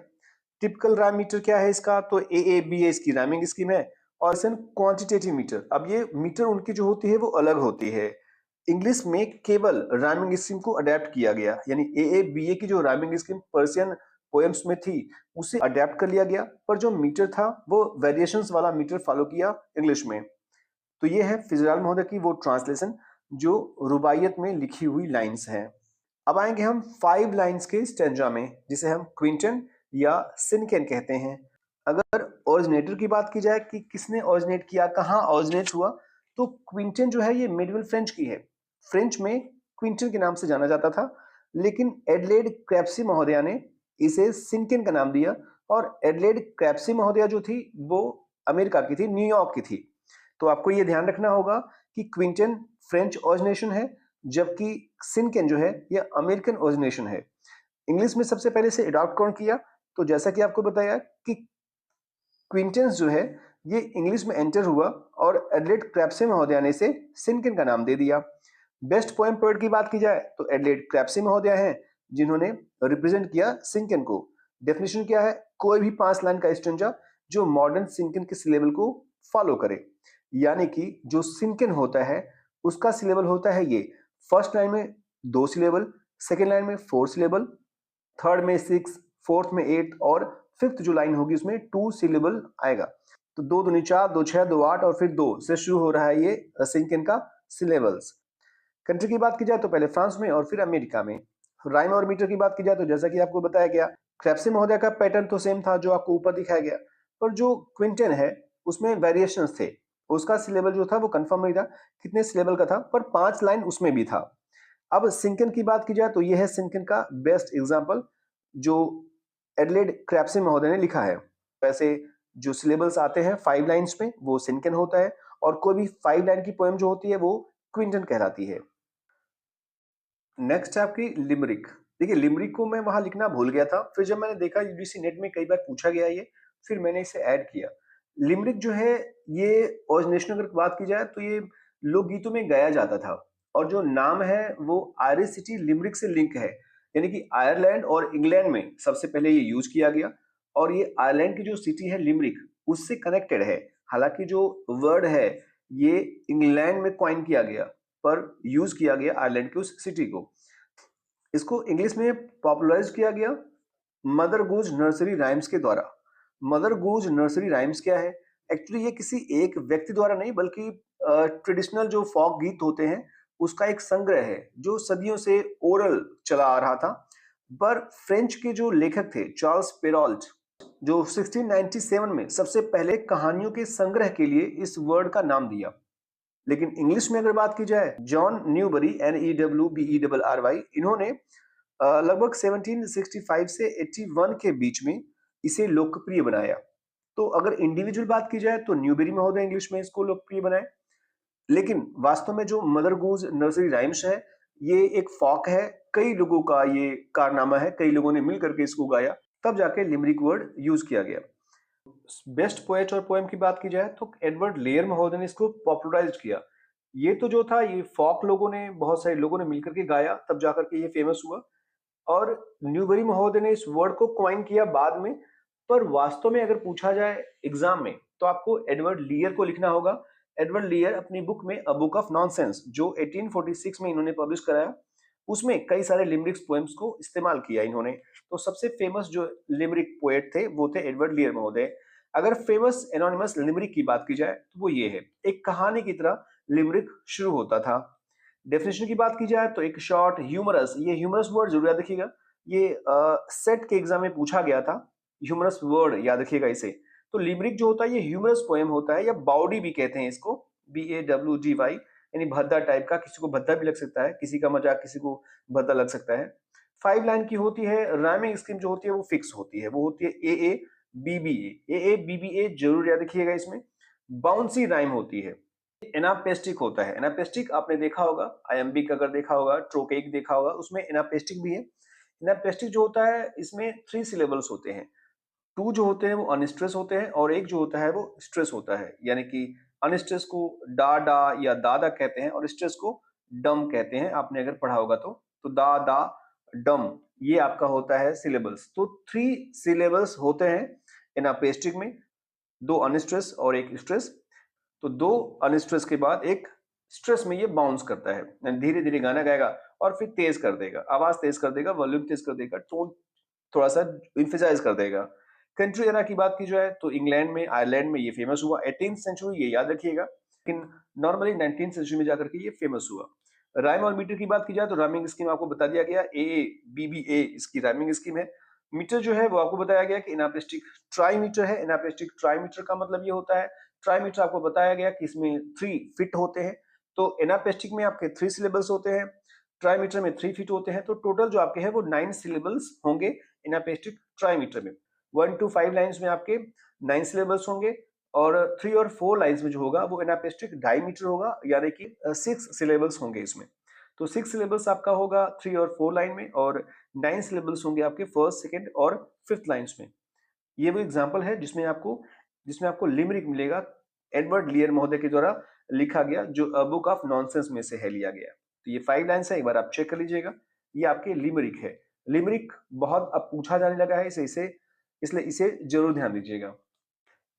Typical rhyme meter क्या है इसका? तो AABA इसकी राइमिंग स्कीम है। और क्वांटिटेटिव मीटर, अब ये मीटर उनकी जो होती है वो अलग होती है। इंग्लिश में केवल राइमिंग स्कीम को अडेप्ट किया गया, यानी AABA की जो राइमिंग स्कीम पर्शियन पोएम्स में थी उसे अडेप्ट कर लिया गया, पर जो मीटर था वो वेरिएशंस वाला मीटर फॉलो किया इंग्लिश में। तो ये है फिजराल्ड महोदय की वो ट्रांसलेशन जो रुबाइयत में लिखी हुई लाइंस हैं। अब आएंगे हम 5 लाइंस के स्टेंजा में, जिसे हम क्विंटन या सिनकेन कहते हैं। अगर ओरिजिनेटर की बात की जाए कि किसने ओरिजिनेट किया, कहाँ ओरिजिनेट हुआ, तो क्विंटन जो है ये मिडिवल फ्रेंच की है। फ्रेंच में क्विंटन के नाम से जाना जाता था, लेकिन एडलेड क्रैप्सी महोदया ने इसे सिनकेन का नाम दिया। और एडलेड क्रैप्सी महोदया जो थी वो अमेरिका की थी, न्यूयॉर्क की थी। तो आपको ये ध्यान रखना होगा कि क्विंटन फ्रेंच ओरिजिनेशन है, जबकि सिनकेन जो है ये अमेरिकन ओरिजिनेशन है। इंग्लिश में सबसे पहले से अडॉप्ट कौन किया? तो जैसा कि आपको बताया कि क्विंटेंस जो है ये इंग्लिश में एंटर हुआ और एडलेड क्रैप्से महोदया ने इसे सिनकेन का नाम दे दिया। बेस्ट पोएम पोएट की बात की जाए तो एडलेड क्रैप्से महोदया हैं, जिन्होंने रिप्रेजेंट किया सिनकेन को। डेफिनेशन क्या है? कोई भी 5 लाइन का स्टेंजा जो मॉडर्न सिनकेन के सिलेबल को फॉलो करे, यानी कि जो सिनकेन होता है उसका सिलेबल होता है ये, फर्स्ट लाइन में 2 सिलेबल, सेकेंड लाइन में 4 सिलेबल, थर्ड में 6, फोर्थ में 8 और फिफ्थ जो लाइन होगी उसमें 2 सिलेबल आएगा। तो 2 दूनी 4, 2 6, 2 8 और फिर 2 से शुरू हो रहा है ये सिनकेन का सिलेबल्स। कंट्री की बात की जाए तो पहले फ्रांस में और फिर अमेरिका में। राइम और मीटर की बात की जाए तो जैसा कि आपको बताया गया, क्रैप्से महोदय का पैटर्न तो सेम था जो आपको ऊपर दिखाया गया, पर जो क्विंटन है उसमें वेरिएशंस थे। उसका सिलेबल जो था वो कंफर्म नहीं था कितने सिलेबल का था, पर 5 लाइन उसमें भी था। अब सिनकेन की बात की जाए तो यह है सिनकेन का बेस्ट एग्जांपल जो एडलेड क्रैप्से महोदय ने लिखा है। वैसे जो सिलेबल्स आते हैं 5 लाइंस में वो सिनकेन होता है, और कोई भी 5 लाइन की पोएम जो होती है वो क्विंटन कहलाती है। नेक्स्ट है आपकी लिमरिक। देखिए लिमरिक को मैं वहां लिखना भूल गया था, फिर जब मैंने देखा यूजीसी नेट में कई बार पूछा गया ये, फिर मैंने इसे ऐड किया। लिमरिक जो है ये ओरिजिनेशन अगर बात की जाए तो ये लोकगीतों में गाया जाता था, और जो नाम है वो आयरिश सिटी लिमरिक से लिंक है, यानी कि आयरलैंड और इंग्लैंड में सबसे पहले ये यूज किया गया, और ये आयरलैंड की जो सिटी है लिमरिक उससे कनेक्टेड है। हालांकि जो वर्ड है ये इंग्लैंड में कॉइन किया गया, पर यूज किया गया आयरलैंड की उस सिटी को। इसको इंग्लिश में पॉपुलराइज किया गया मदर गूज नर्सरी राइम्स के द्वारा। मदर गूज नर्सरी राइम्स क्या है? एक्चुअली ये किसी एक व्यक्ति द्वारा नहीं, बल्कि ट्रेडिशनल जो फोक गीत होते हैं उसका एक संग्रह है जो सदियों से ओरल चला आ रहा था। पर फ्रेंच के जो लेखक थे चार्ल्स पेरॉल्ट, जो 1697 में सबसे पहले कहानियों के संग्रह के लिए इस वर्ड का नाम दिया। लेकिन इंग्लिश में अगर बात की जाए, जॉन न्यूबरी NEWBERRY, इन्होंने लगभग 1765 से 81 के बीच में इसे लोकप्रिय बनाया। तो अगर इंडिविजुअल बात की जाए तो न्यूबेरी महोदय इंग्लिश में इसको लोकप्रिय बनाए, लेकिन वास्तव में जो मदर गूज नर्सरी राइम्स है ये एक फॉक है, कई लोगों का ये कारनामा है, कई लोगों ने मिल करके इसको गाया। तब जाके लिमरिक वर्ड यूज किया गया। बेस्ट पोएट और पोएम की बात की जाए तो एडवर्ड लेयर महोदय ने इसको पॉपुलराइज किया। ये तो जो था ये फोक लोगों ने, बहुत सारे लोगों ने मिलकर के गाया, तब जाकर के ये फेमस हुआ। और न्यूबरी महोदय ने इस वर्ड को कॉइन किया बाद में। पर वास्तव में अगर पूछा जाए एग्जाम में तो आपको एडवर्ड लियर को लिखना होगा। एडवर्ड लियर अपनी बुक में अ बुक ऑफ नॉनसेंस जो 1846 में इन्होंने पब्लिश कराया, उसमें कई सारे लिमरिक्स पोएम्स को इस्तेमाल किया इन्होंने। तो सबसे फेमस जो लिमरिक पोएट थे वो थे एडवर्ड लियर महोदय। अगर फेमस एनोनिमस लिमरिक की बात की जाए तो वो ये है, एक कहानी की तरह लिमरिक शुरू होता था। डेफिनेशन की बात की जाए तो एक शॉर्ट ह्यूमरस, ये ह्यूमरस वर्ड जरूर याद रखिएगा, ये सेट के एग्जाम में पूछा गया था। ह्यूमरस वर्ड याद रखिएगा इसे। तो लिमरिक जो होता है ये ह्यूमरस पोएम होता है, या बाउडी भी कहते हैं इसको, BAWDY, यानी भद्दा टाइप का। किसी को भद्दा भी लग सकता है, किसी का मजाक किसी को भद्दा लग सकता है। 5 लाइन की होती है। राइमिंग स्कीम जो होती है वो फिक्स होती है, वो होती है AA BBA। AA BBA जरूर याद रखिएगा इसमें। बाउंसी राइम होती है। एनापेस्टिक होता है। एनापेस्टिक आपने देखा होगा, आयम्बिक अगर देखा होगा, ट्रोकेइक देखा होगा, उसमें एनापेस्टिक भी है। एनापेस्टिक जो होता है इसमें 3 सिलेबल्स होते हैं। 2 जो होते हैं वो अनस्ट्रेस होते हैं, और एक जो होता है वो स्ट्रेस होता है। यानी कि अनस्ट्रेस को डा डा या दादा कहते हैं, और स्ट्रेस को डम कहते हैं, आपने अगर पढ़ा होगा तो दा दा डम, ये आपका होता है सिलेबल्स। तो 3 सिलेबल्स होते हैं एनापेस्टिक में, 2 अनस्ट्रेस और एक स्ट्रेस। तो 2 अनस्ट्रेस के बाद एक स्ट्रेस में ये बाउंस करता है, धीरे धीरे गाना गाएगा और फिर तेज कर देगा, आवाज तेज कर देगा, वॉल्यूम तेज कर देगा, टोन थोड़ा सा इम्फेसाइज कर देगा। कंट्री एरा की बात की जाए तो इंग्लैंड में, आयरलैंड में ये फेमस हुआ 18th सेंचुरी, ये याद रखिएगा। लेकिन नॉर्मली 19th सेंचुरी में जाकर के ये फेमस हुआ। राइम और मीटर की बात की जाए तो राइमिंग स्कीम आपको बता दिया गया, AA BBA इसकी राइमिंग स्कीम है। मीटर जो है वो आपको बताया गया कि एनापेस्टिक ट्राई मीटर है। एनापेस्टिक ट्राई मीटर का मतलब ये होता है, ट्राई मीटर आपको बताया गया कि इसमें 3 फिट होते हैं। तो एनापेस्टिक में आपके 3 सिलेबल्स होते हैं, ट्राईमीटर में 3 फिट होते हैं। तो टोटल जो आपके हैं वो 9 सिलेबल्स होंगे एनापेस्टिक ट्राईमीटर में। 1 to 5 लाइंस में आपके 9 सिलेबल्स होंगे, और 3 और 4 लाइंस में जो होगा वो एनापेस्टिक डाईमीटर होगा, यानी कि 6 सिलेबल्स होंगे इसमें। तो 6 सिलेबल्स आपका होगा 3 और 4 लाइन में, और 9 सिलेबल्स होंगे आपके फर्स्ट, सेकंड और फिफ्थ लाइंस में। ये वो एग्जांपल है जिसमें आपको लिमरिक मिलेगा, एडवर्ड लियर महोदय के द्वारा लिखा गया, जो अ बुक ऑफ नॉनसेंस में से है लिया गया। तो ये 5 लाइन्स है, एक बार आप चेक कर लीजिएगा। ये आपके लिमरिक है। लिमरिक बहुत अब पूछा जाने लगा है इसे इसलिए इसे जरूर ध्यान दीजिएगा।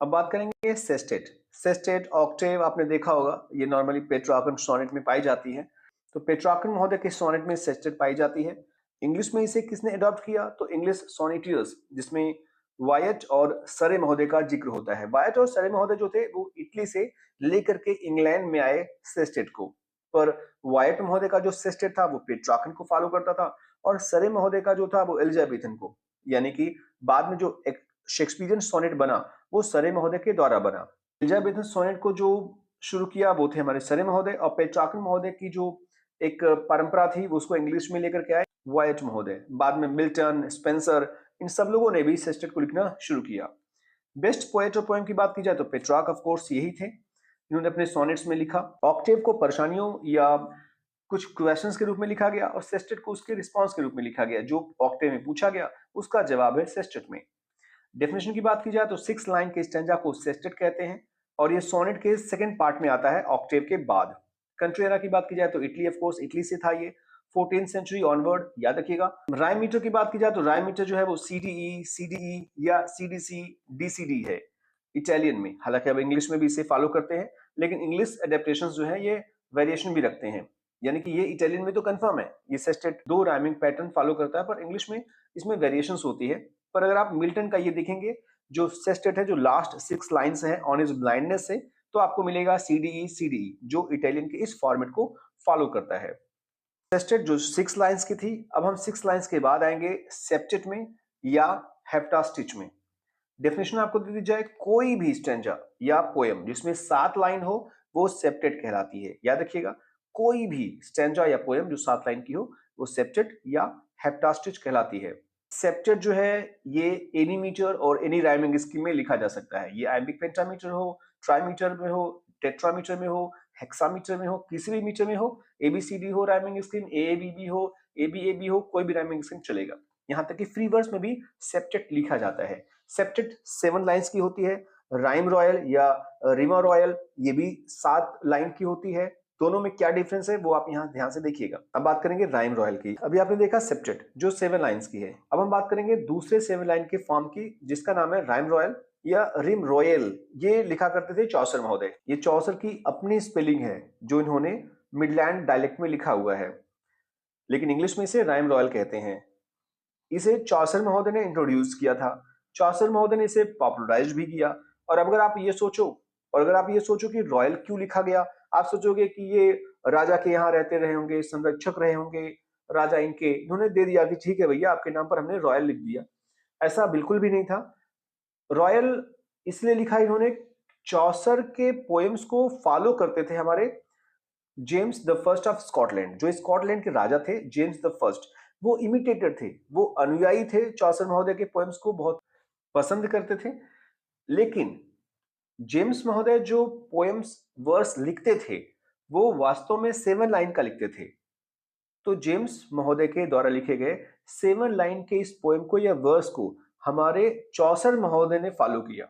अब बात करेंगे सेस्टेट। सेस्टेट ऑक्टेव आपने देखा होगा, ये नॉर्मली पेट्रार्कन सोनेट में पाई जाती है। तो पेट्रार्कन महोदय के सोनेट में सेस्टेट पाई जाती है। इंग्लिश में इसे किसने अडॉप्ट किया, तो इंग्लिश सोनेटियर्स, जिसमें वायट और सरे महोदय का जिक्र होता है। वायट और सरे महोदय जो थे वो इटली से लेकर के इंग्लैंड में आए सेस्टेट को। पर वायट महोदय का जो सेस्टेट था वो पेट्रार्कन को फॉलो करता था, और सरे महोदय का जो था वो एलिजाबेथन को, यानी कि बाद में जो एक शेक्सपियरियन सोनेट बना वो सरे महोदय के द्वारा बना। एलिजाबेथन सोनेट को जो शुरू किया वो थे हमारे सरे महोदय, और पेट्रार्कन महोदय की जो एक परंपरा थी वो उसको इंग्लिश में लेकर के आए वायट महोदय। बाद में मिल्टन, स्पेंसर, इन सब लोगों ने भी सेस्टेट को लिखना शुरू किया। बेस्ट पोएट और पोएम की बात की जाए तो पेट्रार्क ऑफ कोर्स यही थे, इन्होंने अपने सोनेट्स में लिखा। ऑक्टेव को परेशानियों या कुछ क्वेश्चंस के रूप में लिखा गया, और सेस्टेट को उसके रिस्पॉन्स के रूप में लिखा गया। जो ऑक्टेव में पूछा गया उसका जवाब है सेस्टेट में। डेफिनेशन की बात की जाए तो 6 लाइन के स्टैंजा को सेस्टेट कहते हैं, और ये सोनेट के सेकंड पार्ट में आता है ऑक्टेव के बाद। कंट्री एरा की बात की जाए तो इटली, ऑफ कोर्स इटली से था ये, 14th सेंचुरी ऑनवर्ड, याद रखिएगा। राइम मीटर की बात की जाए तो राइम मीटर जो है वो CDE या CDC-DCD है इटालियन में। हालांकि अब इंग्लिश में भी इसे फॉलो करते हैं, लेकिन इंग्लिश एडेप्टेशन जो है ये वेरिएशन भी रखते हैं। यानी कि ये इटालियन में तो कंफर्म है, ये सेस्टेट 2 राइमिंग पैटर्न फॉलो करता है, पर इंग्लिश में इसमें वेरिएशंस होती है। पर अगर आप मिल्टन का ये देखेंगे, जो सेस्टेट है, जो लास्ट 6 लाइन्स है ऑन हिज ब्लाइंडनेस से, तो आपको मिलेगा CDE जो इटालियन के इस फॉर्मेट को फॉलो करता है। सेस्टेट जो 6 लाइन्स की थी, अब हम 6 लाइन्स के बाद आएंगे सेप्टेट में या हेप्टास्टिच में। डेफिनेशन आपको दे दी जाए, कोई भी स्टैंजा या पोएम जिसमें 7 लाइन हो वो सेप्टेट कहलाती है। याद रखिएगा, कोई भी स्टैंजा या पोएम जो 7 लाइन की हो वो सेप्टेट या हेप्टास्टिच कहलाती है। सेप्टेट जो है ये एनी मीटर और एनी राइमिंग स्कीम में लिखा जा सकता है। ये आइम्बिक पेंटामीटर हो, ट्राईमीटर में हो, टेट्रामीटर में हो, हेक्सामीटर में हो, किसी भी मीटर में हो, ABCD हो राइमिंग स्कीम, AABB हो, ABAB हो, कोई भी राइमिंग स्कीम चलेगा। यहाँ तक कि फ्री वर्स में भी सेप्टेट लिखा जाता है। सेप्टेट 7 लाइन्स की होती है। राइम रॉयल या रिमा रॉयल ये भी 7 लाइन की होती है। दोनों में क्या डिफरेंस है वो आप यहाँ ध्यान से देखिएगा। अब बात करेंगे राइम रॉयल की। अभी आपने देखा सेप्टेट जो 7 लाइन्स की है। अब हम बात करेंगे दूसरे 7 लाइन के फॉर्म की जिसका नाम है राइम रॉयल या रिम रॉयल। ये लिखा करते थे चौसर महोदय। ये चौसर की अपनी स्पेलिंग है जो इन्होंने मिडलैंड डायलेक्ट में लिखा हुआ है, लेकिन इंग्लिश में इसे राइम रॉयल कहते हैं। इसे चौसर महोदय ने इंट्रोड्यूस किया था। चौसर महोदय ने इसे पॉपुलराइज भी किया। और अगर आप ये सोचो कि रॉयल क्यों लिखा गया, आप सोचोगे कि ये राजा के यहाँ रहते रहे होंगे, संरक्षक रहे होंगे राजा इनके, इन्होंने दे दिया कि ठीक है भैया आपके नाम पर हमने रॉयल लिख दिया। ऐसा बिल्कुल भी नहीं था। रॉयल इसलिए लिखा इन्होंने, चौसर के पोएम्स को फॉलो करते थे हमारे James the first of Scotland. जो स्कॉटलैंड के राजा थे जेम्स द फर्स्ट, वो इमिटेटर थे, वो अनुयायी थे, चौसर महोदय के पोएम्स को बहुत पसंद करते थे। लेकिन जेम्स महोदय जो पोएम्स वर्स लिखते थे वो वास्तव में 7 लाइन का लिखते थे। तो जेम्स महोदय के द्वारा लिखे गए 7 लाइन के इस पोएम को या वर्स को हमारे चौसर महोदय ने फॉलो किया।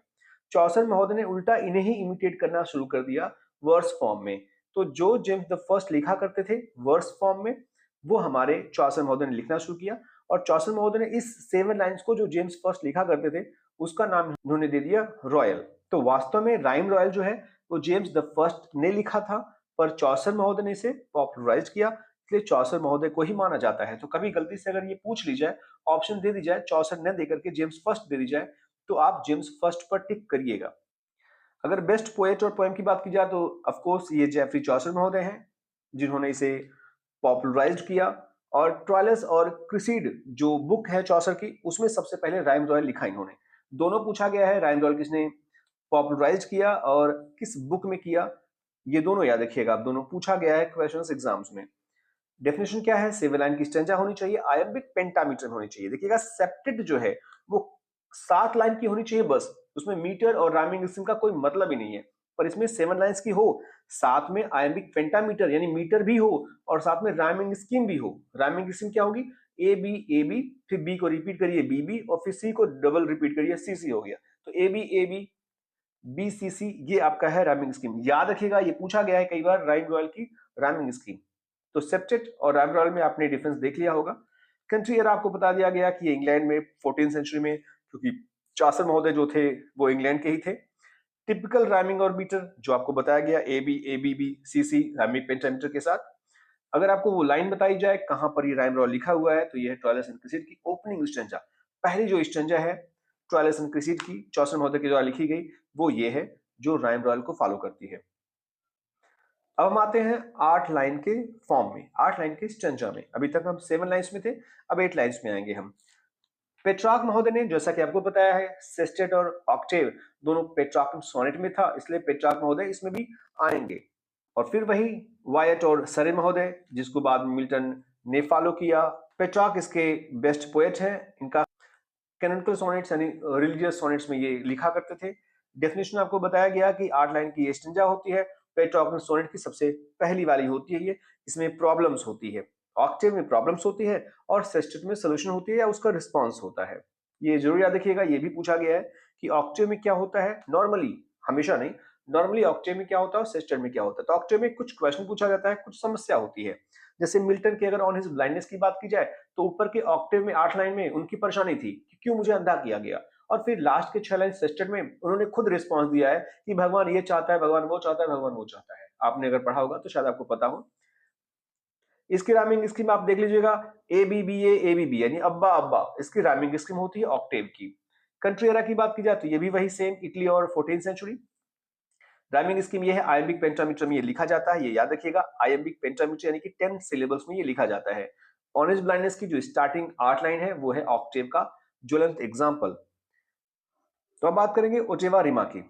चौसर महोदय ने उल्टा इन्हें ही इमिटेट करना शुरू कर दिया वर्स फॉर्म में। तो जो जेम्स द फर्स्ट लिखा करते थे वर्स फॉर्म में, वो हमारे चौसर महोदय ने लिखना शुरू किया। और चौसर महोदय ने इस 7 लाइन्स को जो जेम्स फर्स्ट लिखा करते थे उसका नाम उन्होंने दे दिया रॉयल। तो वास्तव में राइम रॉयल जो है वो जेम्स द फर्स्ट ने लिखा था, पर चौसर महोदय ने इसे पॉपुलराइज किया, इसलिए चौसर महोदय को ही माना जाता है। तो कभी गलती से अगर ये पूछ ली जाए, ऑप्शन दे दी जाए चौसर न देकर के जेम्स फर्स्ट दे दी जाए, तो आप जेम्स फर्स्ट पर टिक करिएगा। अगर बेस्ट पोएट और पोएम की बात की जाए तो ऑफ कोर्स ये जेफरी चौसर महोदय हैं जिन्होंने इसे पॉपुलराइज किया। और ट्रायलस और क्रिसीड जो बुक है चौसर की, उसमें सबसे पहले राइम रॉयल लिखा इन्होंने। दोनों पूछा गया है, राइम रॉयल किसने पॉपुलराइज किया और किस बुक में किया, ये दोनों याद रखिएगा। आप दोनों पूछा गया है क्वेश्चंस एग्जाम्स में। डेफिनेशन क्या है? 7 लाइन की स्टेंजा होनी चाहिए, आयम्बिक पेंटामीटर होनी चाहिए। देखिएगा सेप्टेट जो है वो 7 लाइन की होनी चाहिए बस, उसमें मीटर और राइमिंग स्कीम का कोई मतलब ही नहीं है। पर इसमें 7 लाइन्स की हो, साथ में आयम्बिक पेंटामीटर यानी मीटर भी हो और साथ में राइमिंग स्कीम भी हो। राइमिंग स्कीम क्या होगी? ए बी, फिर बी को रिपीट करिए बी और फिर सी को डबल रिपीट करिए सी हो गया। तो ए बी सी, ये आपका है राइमिंग स्कीम। याद रखिएगा ये पूछा गया है कई बार राइम रॉयल की राइमिंग स्कीम। तो सेप्टेट और राइम रॉयल में आपने डिफरेंस देख लिया होगा। कंट्री ईयर आपको बता दिया गया कि इंग्लैंड में 14th सेंचुरी में, क्योंकि चौसर महोदय जो थे वो इंग्लैंड के ही थे। टिपिकल राइमिंग और मीटर जो आपको बताया गया A B C rhyming pentameter के साथ। अगर आपको वो लाइन बताई जाए कहां पर ये राइम रॉयल लिखा हुआ है तो ये है ट्रायलस एंड क्रिसीड की ओपनिंग स्टेंजा। पहली जो स्टेंजा है ट्रायलस एंड क्रिसीड की चौसर महोदय के द्वारा लिखी गई, वो ये है जो राइम रॉयल को फॉलो करती है। अब हम आते हैं 8 लाइन के फॉर्म में, 8 लाइन के स्टेंजा में। अभी तक हम 7 लाइन्स में थे, अब 8 लाइन्स में आएंगे हम। पेट्रार्क महोदय ने, जैसा कि आपको बताया है, सेस्टेट और ऑक्टेव दोनों पेट्रार्क सोनेट में था, इसलिए पेट्रार्क महोदय इसमें भी आएंगे। और फिर वही वायट और सरे महोदय जिसको बाद में मिल्टन ने फॉलो किया। पेट्रार्क इसके बेस्ट पोएट हैं। इनका कैनोनिकल सोनेट्स यानी रिलीजियस सोनेट्स में ये लिखा करते थे। डेफिनेशन आपको बताया गया कि 8 लाइन की ये स्टेंजा होती है। पेट्रार्क सोनेट की सबसे पहली वाली होती है ये, इसमें प्रॉब्लम्स होती है। ऑक्टेव में प्रॉब्लम्स होती है और सेस्टेट में सोल्यूशन होती है या उसका रिस्पॉन्स होता है। ये जरूर याद रखिएगा, ये भी पूछा गया है कि ऑक्टेव में क्या होता है नॉर्मली, हमेशा नहीं, नॉर्मली ऑक्टेव में क्या होता है और सेस्टेट में क्या होता है। तो ऑक्टेव में कुछ क्वेश्चन पूछा जाता है, कुछ समस्या होती है। जैसे मिल्टन के अगर ऑन हिज ब्लाइंडनेस की बात की जाए तो ऊपर के ऑक्टेव में 8 लाइन में उनकी परेशानी थी कि क्यों मुझे अंधा किया गया, और फिर लास्ट के 6 लाइन सेस्टेट में उन्होंने खुद रिस्पॉन्स दिया है कि भगवान ये चाहता है, भगवान वो चाहता है, भगवान वो चाहता है। आपने अगर पढ़ा होगा तो शायद आपको पता हो। इसकी राइमिंग स्कीम आप देख लीजिएगा, ए बी बी यानी अब्बा अब्बा, इसकी राइमिंग स्कीम होती है ऑक्टेव की। कंट्री एरा की बात की जाए तो ये भी वही सेम, इटली और 14th सेंचुरी। राइमिंग स्कीम ये है, आयम्बिक पेंटामीटर में ये लिखा जाता है, ये याद रखिएगा, आयम्बिक पेंटामीटर यानी कि 10 सिलेबल्स में ये लिखा जाता है। ऑरेंज ब्लाइंडनेस की जो स्टार्टिंग 8 लाइन है वो है ऑक्टेव का ज्वलंत एग्जांपल। तो अब बात करेंगे ओटेवा रिमा की।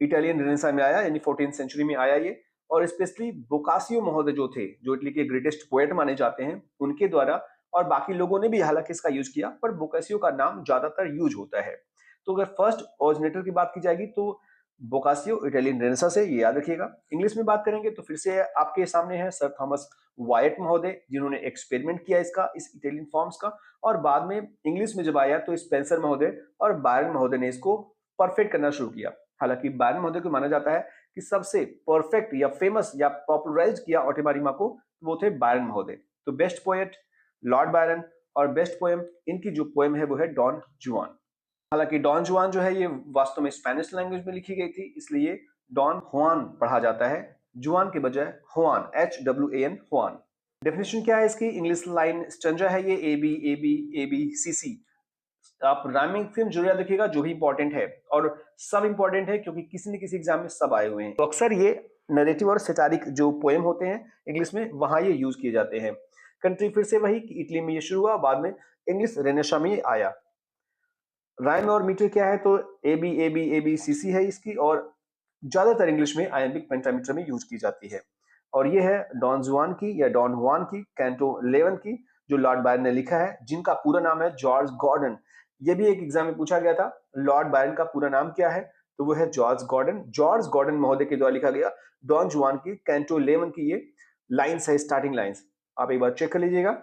इटालियन रेनेसां में आया यानी 14th सेंचुरी में आया ये, और स्पेशली बोकासियो महोदय जो थे, जो इटली के ग्रेटेस्ट पोएट माने जाते हैं, उनके द्वारा, और बाकी लोगों ने भी हालांकि इसका यूज किया, पर बोकासियो का नाम ज्यादातर यूज होता है। तो अगर फर्स्ट ओरिजिनेटर की बात की जाएगी तो बोकासियो इटालियन रेनेसां से, ये याद रखिएगा। इंग्लिश में बात करेंगे तो फिर से आपके सामने है सर थॉमस वायट महोदय, जिन्होंने एक्सपेरिमेंट किया इस इटालियन फॉर्म्स का, और बाद में इंग्लिश में जब आया तो स्पेंसर महोदय और बायरन महोदय ने इसको परफेक्ट करना शुरू किया। हालांकि बायरन महोदय को माना जाता है कि सबसे परफेक्ट या फेमस या पॉपुलराइज किया ऑटोमारिमा को, वो थे बायरन महोदय। तो बेस्ट पोएट लॉर्ड बायरन, और बेस्ट पोएम इनकी जो पोएम है वो है डॉन जुआन। हालांकि डॉन जुआन जो है ये वास्तव में स्पेनिश लैंग्वेज में लिखी गई थी, इसलिए डॉन हुआन पढ़ा जाता है, जुआन के बजाय हुआन, HWAN हुआन। डेफिनेशन क्या है इसकी? इंग्लिश लाइन स्टंजा है ये, ABABABCC। आप राइमिंग फिल्म जरूर याद रखिएगा, जो भी इंपॉर्टेंट है, और सब इंपॉर्टेंट है क्योंकि किसी न किसी एग्जाम में सब आए हुए हैं। तो अक्सर ये नरेटिव और सेटारिक जो पोएम होते हैं इंग्लिश में, वहां ये यूज किए जाते हैं। कंट्री फिर से वही कि इटली में ये शुरू हुआ, बाद में इंग्लिश रेनेसां में आया। राइम और मीटर क्या है? तो ABABABCC है इसकी, और ज्यादातर इंग्लिश में आयम्बिक पेंटामीटर में यूज की जाती है। और ये है डॉन जुआन की या डॉन हुआन की कैंटो 11 की, जो लॉर्ड बायरन ने लिखा है, जिनका पूरा नाम है जॉर्ज गॉर्डन। ये भी एक एग्जाम में पूछा गया था, लॉर्ड बायरन का पूरा नाम क्या है? तो वो है जॉर्ज गॉर्डन। जॉर्ज गॉर्डन महोदय के द्वारा लिखा गया डॉन जुआन की कैंटो 11 की ये लाइन्स है, स्टार्टिंग लाइन्स। आप एक बार चेक कर लीजिएगा।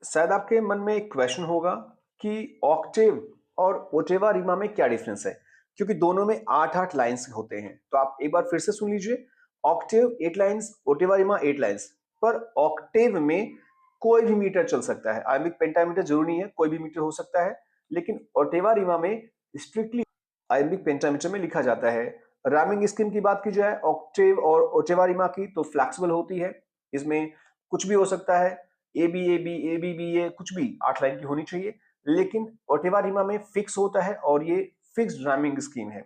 शायद आपके मन में एक क्वेश्चन होगा कि ऑक्टेव और ओटेवा रीमा में क्या डिफरेंस है, क्योंकि दोनों में 8-8 लाइंस होते हैं। तो आप एक बार फिर से सुन लीजिए, ऑक्टेव 8 लाइंस, ओटेवा रीमा 8 लाइंस। पर ऑक्टेव में कोई भी मीटर चल सकता है, आयम्बिक पेंटामीटर जरूरी नहीं है, कोई भी मीटर हो सकता है। लेकिन ओटेवा रीमा में स्ट्रिक्टली आयम्बिक पेंटामीटर में लिखा जाता है। राइमिंग स्कीम की बात की जाए ऑक्टेव और ओटेवा रीमा की, तो फ्लेक्सिबल होती है, इसमें कुछ भी हो सकता है, A B A B A B B A कुछ भी 8 लाइन की होनी चाहिए। लेकिन ओटेवा रीमा में फिक्स होता है, और ये फिक्स्ड राइमिंग स्कीम है।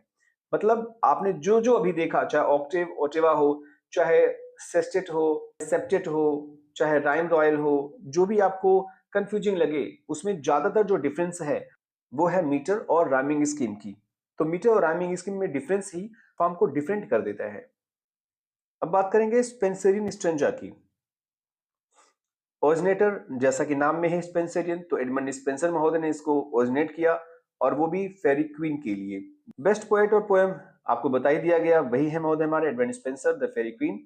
मतलब आपने जो जो अभी देखा, चाहे ऑक्टेव ओटेवा हो, चाहे सेस्टेट हो, सेप्टेट हो, चाहे राइम रॉयल हो, जो भी आपको कंफ्यूजिंग लगे, उसमें ज्यादातर जो डिफरेंस है वो है मीटर और राइमिंग स्कीम की। तो मीटर और राइमिंग स्कीम में डिफरेंस ही फॉर्म को डिफरेंट कर देता है। अब बात करेंगे स्पेंसरियन स्ट्रेंजा की। ओरिजिनेटर जैसा कि नाम में है स्पेंसरियन, तो एडमंड स्पेंसर महोदय ने इसको ओरिजिनेट किया, और वो भी फेरी क्वीन के लिए। बेस्ट पोएट और पोएम आपको बता ही दिया गया, वही है महोदय हमारे Edmund Spenser, the Faerie Queene.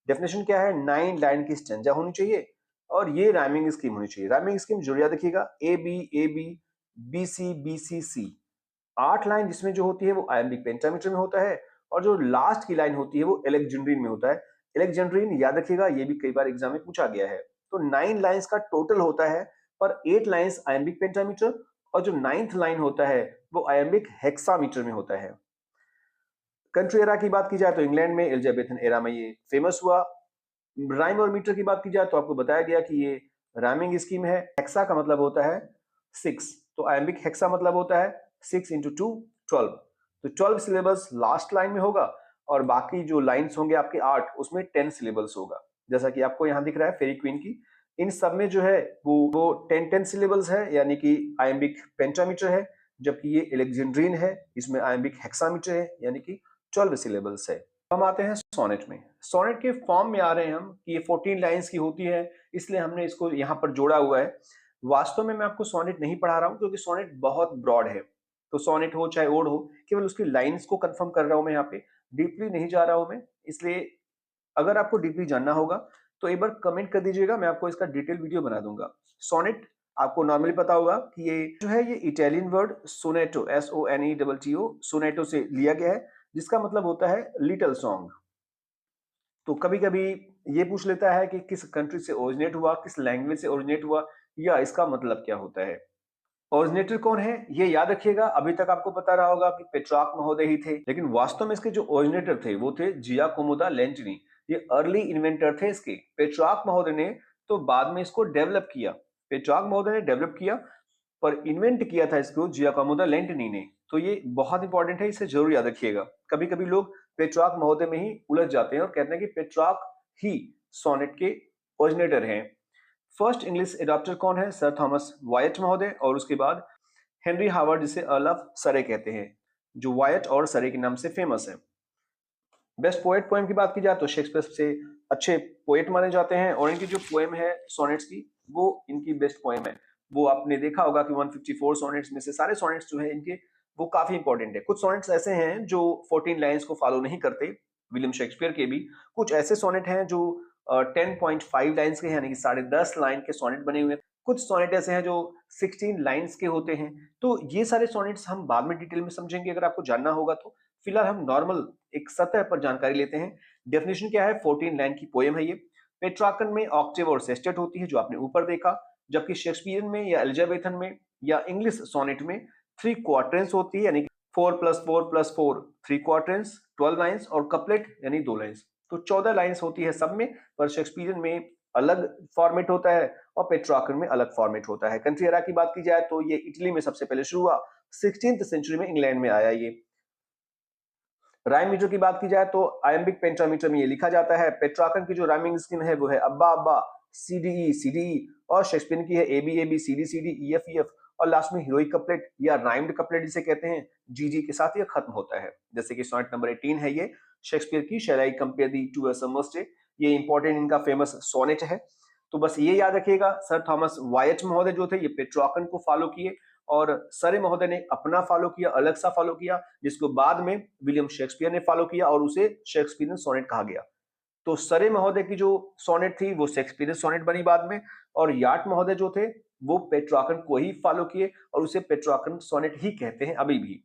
Definition क्या है? 9 लाइन की स्टेंजा होनी चाहिए, और ये राइमिंग स्कीम होनी चाहिए। राइमिंग स्कीम जरूर याद रखिएगा, ABABBCBCC। 8 लाइन जिसमें जो होती है वो आयम्बिक पेंटामीटर में होता है, और जो लास्ट की लाइन होती है वो एलेक्जेंड्रीन में होता है। एलेक्जेंड्रीन याद रखिएगा, ये भी कई बार एग्जाम में पूछा गया है। तो 9 लाइंस का टोटल होता है, पर 8 लाइंस आयम्बिक पेंटामीटर, और जो 9th लाइन होता है वो आयम्बिक हेक्सामीटर में होता है। कंट्री एरा की बात की जाए तो इंग्लैंड में एलिजाबेथन एरा में ये फेमस हुआ। राइम और मीटर की बात की जाए तो आपको बताया गया कि ये राइमिंग स्कीम है। हेक्सा का मतलब होता है 6, तो आयम्बिक हेक्सा मतलब होता है 6 × 2 12। तो 12 सिलेबस लास्ट लाइन में होगा, और बाकी जो लाइंस होंगे आपके 8, उसमें 10 सिलेबल्स होगा, जैसा कि आपको यहाँ दिख रहा है फेरी क्वीन की। इन सब में जो है वो 10 सिलेबल्स है, यानी कि आयम्बिक पेंटामीटर है, जबकि ये एलेक्जेंड्रीन है, इसमें आयम्बिक हेक्सामीटर है, यानी कि 12 सिलेबल्स है। हम आते हैं सोनेट में। सोनेट के फॉर्म में आ रहे हैं हम कि ये 14 लाइंस की होती है, इसलिए हमने इसको यहाँ पर जोड़ा हुआ है। वास्तव में मैं आपको सोनेट नहीं पढ़ा रहा हूँ, क्योंकि सोनेट बहुत ब्रॉड है। तो सोनेट हो चाहे ओड हो, केवल उसकी लाइंस को कंफर्म कर रहा हूँ मैं यहाँ पे, डीपली नहीं जा रहा हूँ मैं। इसलिए अगर आपको डीपली जानना होगा तो एक बार कमेंट कर दीजिएगा, मैं आपको इसका डिटेल वीडियो बना दूंगा। सोनेट आपको नॉर्मली पता होगा कि ये जो है, ये Italian word sonetto, SONETTO, sonetto से लिया गया है, जिसका मतलब होता है लिटिल सॉन्ग। तो कभी कभी ये पूछ लेता है कि किस कंट्री से ओरिजिनेट हुआ, किस लैंग्वेज से ओरिजिनेट हुआ, या इसका मतलब क्या होता है। ओरिजिनेटर कौन है ये याद रखिएगा। अभी तक आपको पता रहा होगा कि पेट्रार्क महोदय ही थे, लेकिन वास्तव में इसके जो ओरिजिनेटर थे वो थे जियाकोमो दा लेंटिनी। ये अर्ली इन्वेंटर थे इसके। पेट्रार्क महोदय ने तो बाद में इसको डेवलप किया, पेट्रार्क महोदय ने डेवलप किया, पर इन्वेंट किया था इसको जियाकोमो दा लेंटिनी ने। तो ये बहुत इंपॉर्टेंट है, इसे जरूर याद रखिएगा। कभी कभी लोग पेट्रार्क महोदय में ही उलझ जाते हैं और कहते हैं कि पेट्रार्क ही सोनेट के ओरिजिनेटर हैं। फर्स्ट इंग्लिश एडॉप्टर कौन है? सर थॉमस वायट महोदय, और उसके बाद हेनरी हावर्ड, जिसे अर्ल ऑफ सरे कहते हैं, जो वायट और सरे के नाम से फेमस है। बेस्ट पोएट पोएम की बात की जाए तो शेक्सपियर से अच्छे पोएट माने जाते हैं, और इनकी जो पोएम है सोनेट्स की, वो इनकी बेस्ट पोएम है। वो आपने देखा होगा कि 154 सोनेट्स में से सारे सोनेट्स जो है इनके वो काफी इंपॉर्टेंट है। कुछ सोनेट्स ऐसे हैं जो 14 लाइंस को फॉलो नहीं करते, विलियम शेक्सपियर के भी। कुछ ऐसे सोनेट हैं जो 10.5 लाइंस के हैं, यानी कि 10.5 लाइन के सोनेट बने हुए हैं। कुछ सोनेट ऐसे हैं जो 16 लाइंस के होते हैं। तो ये सारे सोनेट्स हम बाद में डिटेल में समझेंगे अगर आपको जानना होगा तो। फिलहाल हम नॉर्मल एक सतह पर जानकारी लेते हैं। डेफिनेशन क्या है? 14 लाइन की पोएम है ये। पेट्रार्कन में ऑक्टेव और सेस्टेट होती है, जो आपने ऊपर देखा, जबकि शेक्सपियरियन में या एलिजाबेथन में या इंग्लिश सोनेट में 3 क्वार्टेंस होती है, यानी 4+4+4 3 क्वार्टेंस, 12 लाइंस, और कपलेट यानी 2 लाइंस। तो 14 लाइंस होती है सब में, पर शेक्सपियरियन में अलग फॉर्मेट होता है और पेट्रार्कन में अलग फॉर्मेट होता है। कंट्री एरा की बात की जाए तो ये इटली में सबसे पहले शुरू हुआ, 16th सेंचुरी में इंग्लैंड में आया ये। राइम मीटर की बात की जाए तो आयम्बिक पेंटामीटर में ये लिखा जाता है। पेट्रार्कन की जो राइमिंग स्कीम है वो है अब्बा अब्बा, सीडीई सीडीई, और शेक्सपियर की है AB AB, CD CD, EF EF, और लास्ट में हीरोइक कपलेट या राइम्ड कपलेट जिसे कहते हैं, जीजी के साथ ये खत्म होता है। जैसे कि सोनेट नंबर 18 है ये शेक्सपियर की, shall I compare thee to a summer's day. ये इंपॉर्टेंट इनका फेमस सोनेट है। तो बस ये याद रखिएगा, सर थॉमस वायट महोदय जो थे ये पेट्रार्कन को फॉलो किए, और सरे महोदय ने अपना फॉलो किया, अलग सा फॉलो किया, जिसको बाद में विलियम शेक्सपियर ने फॉलो किया और उसे शेक्सपियरियन सोनेट कहा गया। तो सरे महोदय की जो सोनेट थी वो शेक्सपियरियन सोनेट बनी बाद में, और याट महोदय जो थे वो पेट्रार्कन को ही फॉलो किए और उसे पेट्रार्कन सोनेट ही कहते हैं अभी भी।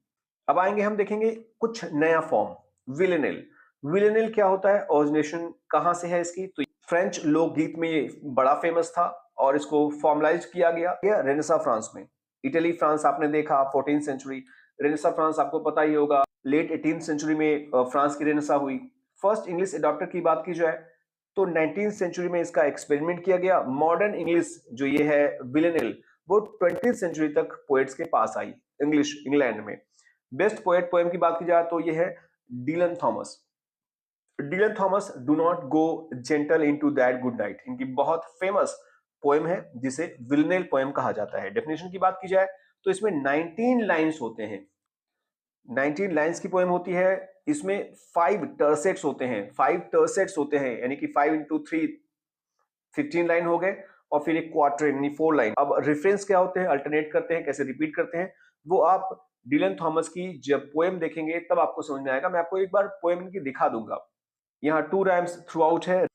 अब आएंगे हम देखेंगे कुछ नया फॉर्म, विलेनेल। विलेनेल क्या होता है, ओरिजिनेशन कहां से है इसकी? तो फ्रेंच लोकगीत में ये बड़ा फेमस था और इसको फॉर्मलाइज किया गया रेनेसा फ्रांस में। इटली फ्रांस आपने देखा 14th सेंचुरी, रेनेसा फ्रांस आपको पता ही होगा, लेट 18th सेंचुरी में फ्रांस की रेनेसा हुई। फर्स्ट इंग्लिश एडॉप्टर की बात की जाए तो 19th सेंचुरी में इसका एक्सपेरिमेंट किया गया। मॉडर्न इंग्लिश जो ये है विलेनेल, वो 20th सेंचुरी तक पोएट्स के पास आई इंग्लिश इंग्लैंड में। बेस्ट पोएट पोएम की बात की जाए तो ये है Dylan Thomas. Dylan Thomas, do not go gentle into that good night, इनकी बहुत फेमस पोएम है जिसे विलेनेल पोएम कहा जाता है। डेफिनेशन की बात की जाए तो इसमें 19 लाइंस होते हैं, 19 लाइंस की पोएम होती है। इसमें 5 टर्सेट्स होते हैं, 5 टर्सेट्स होते हैं, यानी कि 5 इंटू 3 15 लाइन हो गए, और फिर एक क्वार्टर यानी 4 लाइन। अब रेफरेंस क्या होते हैं, अल्टरनेट करते हैं, कैसे रिपीट करते हैं, वो आप डिलन थॉमस की जब पोएम देखेंगे तब आपको समझ में आएगा। मैं आपको एक बार पोएम इनकी दिखा दूंगा। यहाँ 2 राइम्स थ्रू आउट है।